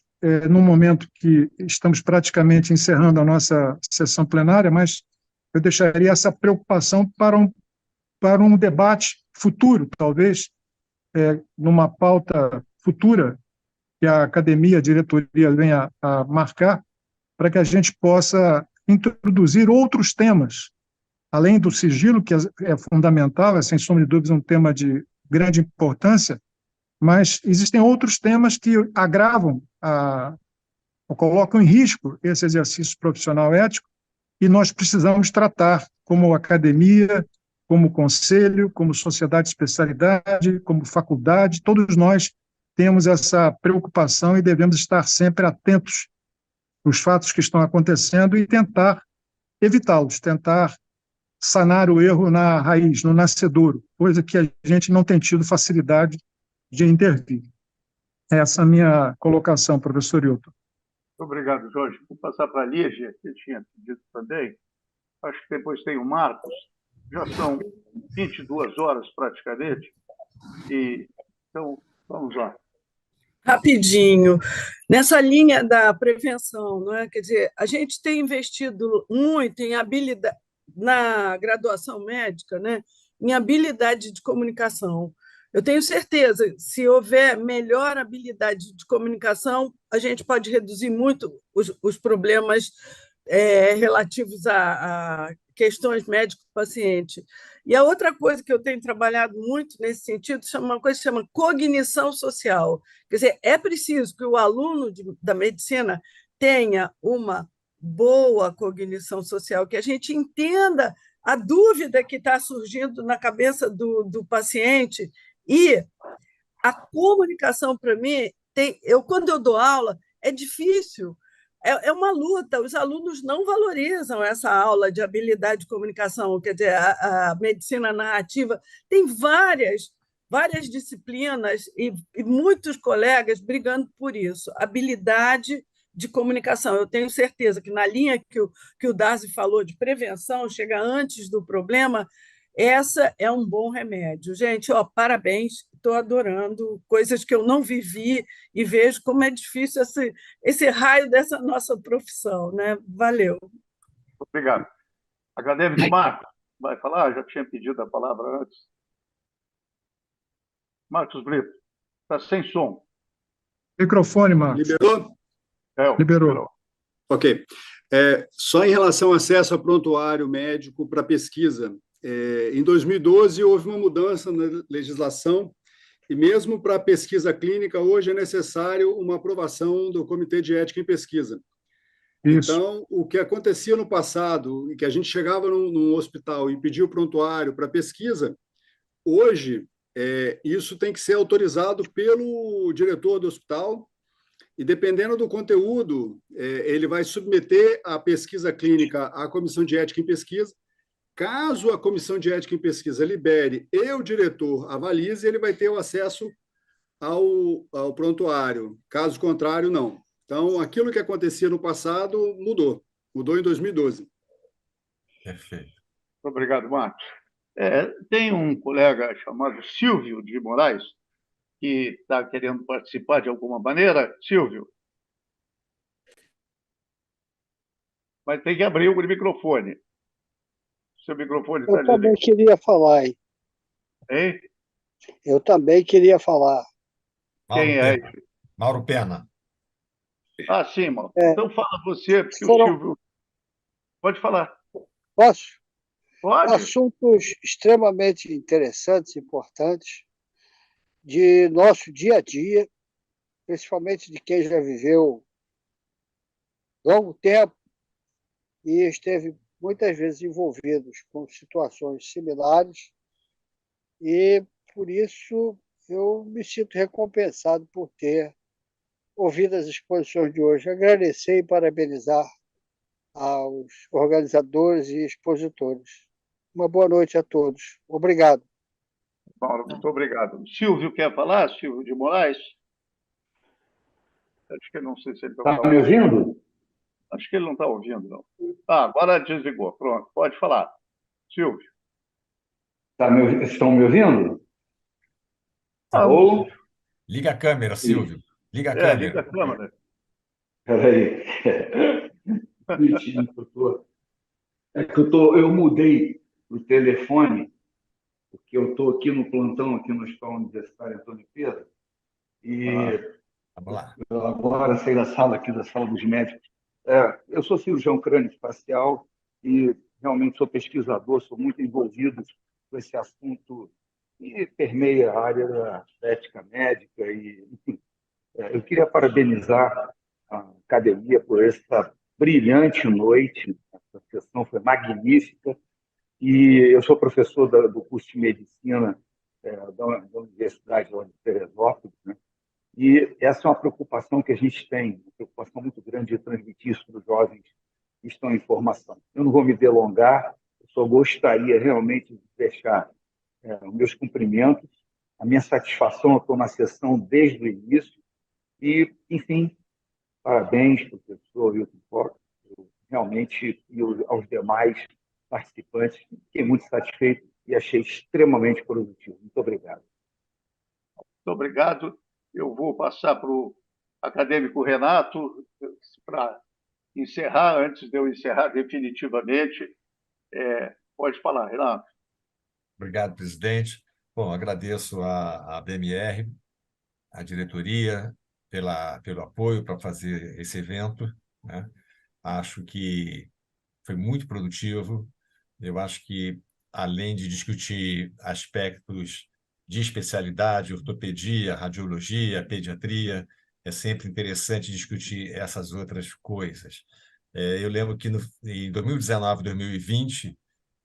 num momento que estamos praticamente encerrando a nossa sessão plenária, mas eu deixaria essa preocupação para um debate futuro, talvez, numa pauta futura que a academia, a diretoria venha a marcar, para que a gente possa introduzir outros temas, além do sigilo, que é fundamental, é sem sombra de dúvida um tema de grande importância, mas existem outros temas que agravam ou colocam em risco esse exercício profissional ético, e nós precisamos tratar como academia, como conselho, como sociedade de especialidade, como faculdade, todos nós temos essa preocupação e devemos estar sempre atentos aos fatos que estão acontecendo e tentar evitá-los, tentar sanar o erro na raiz, no nascedouro, coisa que a gente não tem tido facilidade de intervir. Essa é a minha colocação, professor Hilton. Obrigado, Jorge. Vou passar para a Lígia, que tinha pedido também. Acho que depois tem o Marcos. Já são 22 horas praticamente. Então, vamos lá. Rapidinho. Nessa linha da prevenção, não é? Quer dizer, a gente tem investido muito em habilidade, na graduação médica, né? Em habilidade de comunicação. Eu tenho certeza, se houver melhor habilidade de comunicação, a gente pode reduzir muito os problemas relativos a questões médico-paciente. E a outra coisa que eu tenho trabalhado muito nesse sentido é uma coisa que se chama cognição social. Quer dizer, é preciso que o aluno da medicina tenha uma boa cognição social, que a gente entenda a dúvida que está surgindo na cabeça do paciente. E a comunicação, para mim, quando eu dou aula, é difícil, é uma luta, os alunos não valorizam essa aula de habilidade de comunicação, quer dizer, a medicina narrativa tem várias disciplinas e muitos colegas brigando por isso, habilidade de comunicação. Eu tenho certeza que na linha que o Darcy falou de prevenção, chega antes do problema, essa é um bom remédio. Gente, parabéns, estou adorando coisas que eu não vivi e vejo como é difícil esse raio dessa nossa profissão, né? Valeu. Obrigado. Acadêmico Marcos, vai falar? Já tinha pedido a palavra antes. Marcos Brito, está sem som. Microfone, Marcos. Liberou? Liberou. Ok. Só em relação ao acesso a prontuário médico para pesquisa. Em 2012, houve uma mudança na legislação e mesmo para a pesquisa clínica, hoje é necessário uma aprovação do Comitê de Ética em Pesquisa. Isso. Então, o que acontecia no passado, em que a gente chegava num hospital e pedia o prontuário para pesquisa, hoje isso tem que ser autorizado pelo diretor do hospital e, dependendo do conteúdo, ele vai submeter a pesquisa clínica à Comissão de Ética em Pesquisa. Caso a Comissão de Ética em Pesquisa libere e o diretor avalize, ele vai ter o acesso ao prontuário. Caso contrário, não. Então, aquilo que acontecia no passado mudou em 2012. Perfeito. Obrigado, Marcos. Tem um colega chamado Silvio de Moraes que está querendo participar de alguma maneira. Silvio? Mas tem que abrir o microfone. Seu microfone está ligado. Eu também queria falar, hein? Hein? Eu também queria falar. Quem é? Mauro Pena. Ah, sim, Mauro. Então fala você, porque o Silvio... Pode falar. Posso? Pode. Assuntos extremamente interessantes, importantes, de nosso dia a dia, principalmente de quem já viveu longo tempo e esteve muitas vezes envolvidos com situações similares, e por isso eu me sinto recompensado por ter ouvido as exposições de hoje. Agradecer e parabenizar aos organizadores e expositores. Uma boa noite a todos. Obrigado. Mauro, muito obrigado. Silvio quer falar? Silvio de Moraes? Acho que não sei se ele está me ouvindo? Acho que ele não está ouvindo, não. Agora desligou. Pronto, pode falar. Silvio. Estão me ouvindo? Alô? Liga a câmera, Silvio. Liga a câmera. Liga a câmera. Espera aí. É que eu mudei o telefone porque eu estou aqui no plantão, aqui no Hospital Universitário Antônio Pedro, e Vamos lá. eu agora saí da sala aqui, da sala dos médicos. Eu sou cirurgião crâniofacial e realmente sou pesquisador, sou muito envolvido com esse assunto e permeia a área da ética médica. E, enfim, eu queria parabenizar a academia por essa brilhante noite. Essa sessão foi magnífica. E eu sou professor do curso de medicina da Universidade de Teresópolis, né? E essa é uma preocupação que a gente tem, uma preocupação muito grande de transmitir isso para os jovens que estão em formação. Eu não vou me delongar, eu só gostaria realmente de deixar os meus cumprimentos, a minha satisfação, eu estou na sessão desde o início, e, enfim, parabéns, professor Hilton Koch, realmente, e aos demais participantes, fiquei muito satisfeito e achei extremamente produtivo. Muito obrigado. Muito obrigado. Eu vou passar para o acadêmico Renato para encerrar, antes de eu encerrar definitivamente. Pode falar, Renato. Obrigado, presidente. Bom, agradeço à BMR, à diretoria, pelo apoio para fazer esse evento, né? Acho que foi muito produtivo. Eu acho que, além de discutir aspectos de especialidade, ortopedia, radiologia, pediatria, é sempre interessante discutir essas outras coisas. Eu lembro que em 2019, 2020,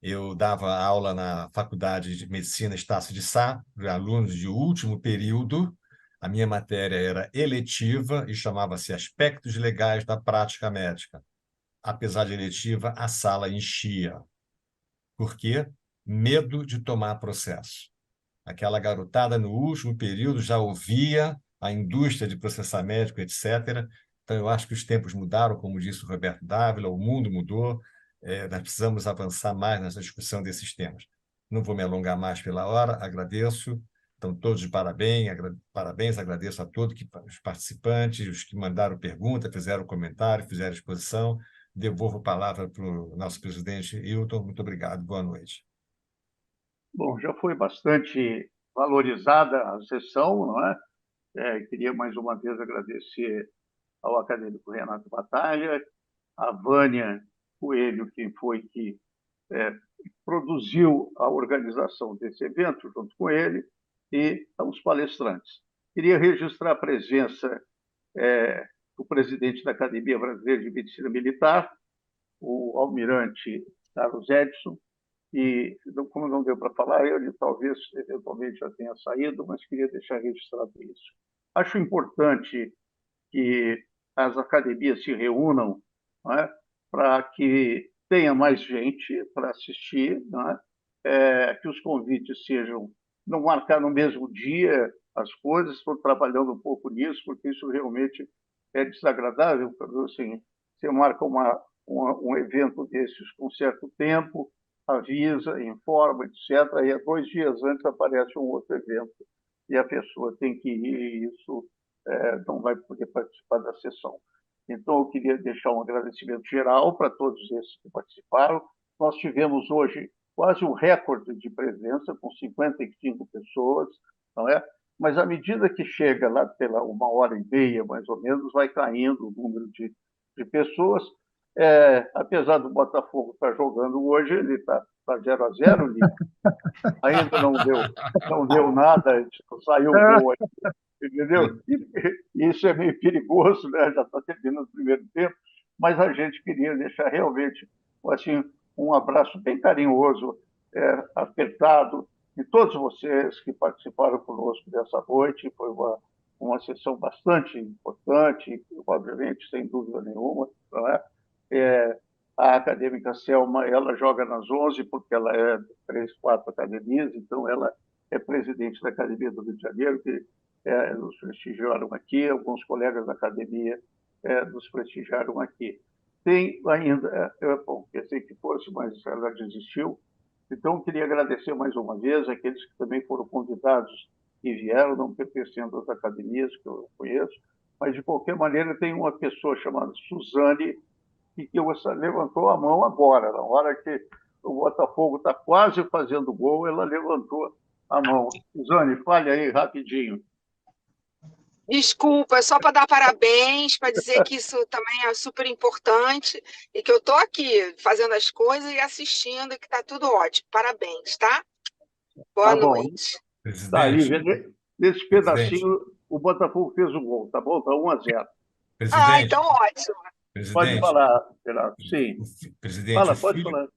eu dava aula na Faculdade de Medicina Estácio de Sá, para alunos de último período. A minha matéria era eletiva e chamava-se Aspectos Legais da Prática Médica. Apesar de eletiva, a sala enchia. Por quê? Medo de tomar processo. Aquela garotada no último período já ouvia a indústria de processar médico, etc. Então, eu acho que os tempos mudaram, como disse o Roberto Dávila, o mundo mudou, nós precisamos avançar mais nessa discussão desses temas. Não vou me alongar mais pela hora, agradeço. Estão todos de parabéns, agradeço a todos os participantes, os que mandaram pergunta, fizeram comentário, fizeram exposição. Devolvo a palavra para o nosso presidente Hilton. Muito obrigado, boa noite. Bom, já foi bastante valorizada a sessão, não é? Queria mais uma vez agradecer ao acadêmico Renato Batalha, a Vânia Coelho, quem foi que produziu a organização desse evento junto com ele, e aos palestrantes. Queria registrar a presença do presidente da Academia Brasileira de Medicina Militar, o almirante Carlos Edson, e, como não deu para falar, ele talvez, eventualmente, já tenha saído, mas queria deixar registrado isso. Acho importante que as academias se reúnam, não é, para que tenha mais gente para assistir, não é? Que os convites sejam, não marcar no mesmo dia as coisas, estou trabalhando um pouco nisso, porque isso realmente é desagradável. Assim, você marca um evento desses com certo tempo, avisa, informa, etc. Aí, 2 dias antes, aparece um outro evento e a pessoa tem que ir, e isso não vai poder participar da sessão. Então, eu queria deixar um agradecimento geral para todos esses que participaram. Nós tivemos hoje quase um recorde de presença, com 55 pessoas, não é? Mas, à medida que chega lá pela 1h30, mais ou menos, vai caindo o número de pessoas. Apesar do Botafogo estar jogando hoje, ele está 0-0, ainda não deu nada, saiu o gol aí, entendeu? E isso é meio perigoso, né? Já está terminando o primeiro tempo, mas a gente queria deixar realmente assim, um abraço bem carinhoso, apertado, de todos vocês que participaram conosco dessa noite. Foi uma sessão bastante importante, obviamente, sem dúvida nenhuma, não é? A acadêmica Selma, ela joga nas 11, porque ela é de 3, 4 academias, então ela é presidente da Academia do Rio de Janeiro, que nos prestigiaram aqui, alguns colegas da academia nos prestigiaram aqui. Tem ainda, bom, pensei que fosse, mas ela desistiu, então queria agradecer mais uma vez aqueles que também foram convidados e vieram, não pertencendo às academias que eu conheço, mas de qualquer maneira tem uma pessoa chamada Suzane, que levantou a mão agora, na hora que o Botafogo está quase fazendo gol, ela levantou a mão. Suzane, fale aí rapidinho. Desculpa, é só para dar parabéns, para dizer que isso também é super importante e que eu estou aqui fazendo as coisas e assistindo e que está tudo ótimo. Parabéns, tá? Boa noite. Tá, Lívia, nesse pedacinho, o Botafogo fez o gol, tá bom? Está 1-0. Então ótimo. Pode falar, Renato. Sim. Presidente, Fala, pode falar.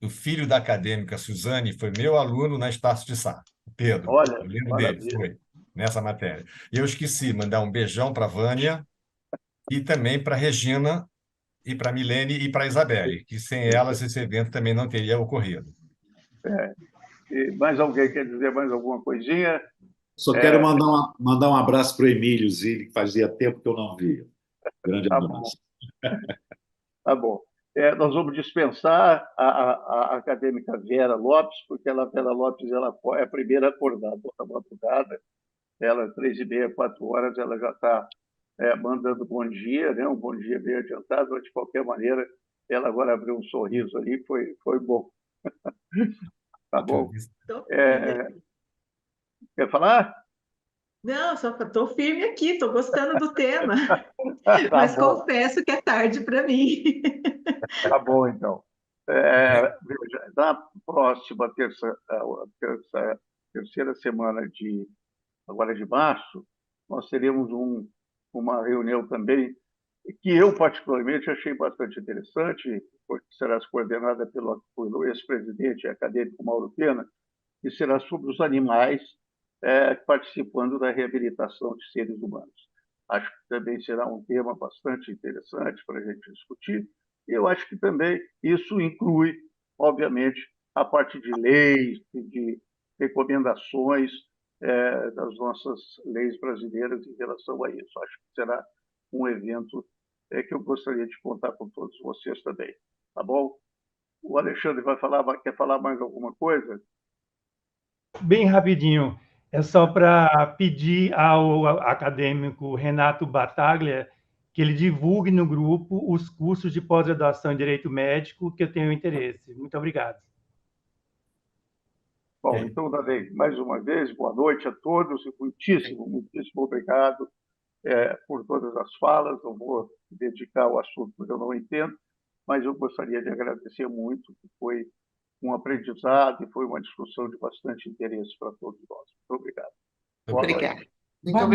O filho da acadêmica Suzane foi meu aluno na Estácio de Sá, o Pedro. Olha, eu lembro dele, foi nessa matéria. E eu esqueci mandar um beijão para a Vânia e também para a Regina e para a Milene e para a Isabelle, que sem elas esse evento também não teria ocorrido. E mais alguém quer dizer mais alguma coisinha? Só quero mandar um abraço para o Emílio Zilli, que fazia tempo que eu não via. Grande abraço. Tá bom. Nós vamos dispensar a acadêmica Vera Lopes, porque a Vera Lopes ela é a primeira acordada da madrugada. Ela, 3h30, 4h, ela já está mandando bom dia, né? Um bom dia bem adiantado, mas de qualquer maneira, ela agora abriu um sorriso ali, foi bom. Tá bom? Quer falar? Não, só estou firme aqui, estou gostando do tema, mas confesso que é tarde para mim. Tá bom, então. Veja, na próxima terceira semana agora de março, nós teremos uma reunião também que eu, particularmente, achei bastante interessante, porque será coordenada pelo ex-presidente acadêmico Mauro Pena, e será sobre os animais participando da reabilitação de seres humanos. Acho que também será um tema bastante interessante para a gente discutir. E eu acho que também isso inclui, obviamente, a parte de leis, de recomendações das nossas leis brasileiras em relação a isso. Acho que será um evento que eu gostaria de contar com todos vocês também. Tá bom? O Alexandre quer falar mais alguma coisa? Bem rapidinho. É só para pedir ao acadêmico Renato Battaglia que ele divulgue no grupo os cursos de pós-graduação em Direito Médico que eu tenho interesse. Muito obrigado. Bom, então, Davi, mais uma vez, boa noite a todos e muitíssimo obrigado por todas as falas. Não vou dedicar ao assunto que eu não entendo, mas eu gostaria de agradecer muito, que foi um aprendizado e foi uma discussão de bastante interesse para todos nós. Muito obrigado. Obrigada. Muito obrigado.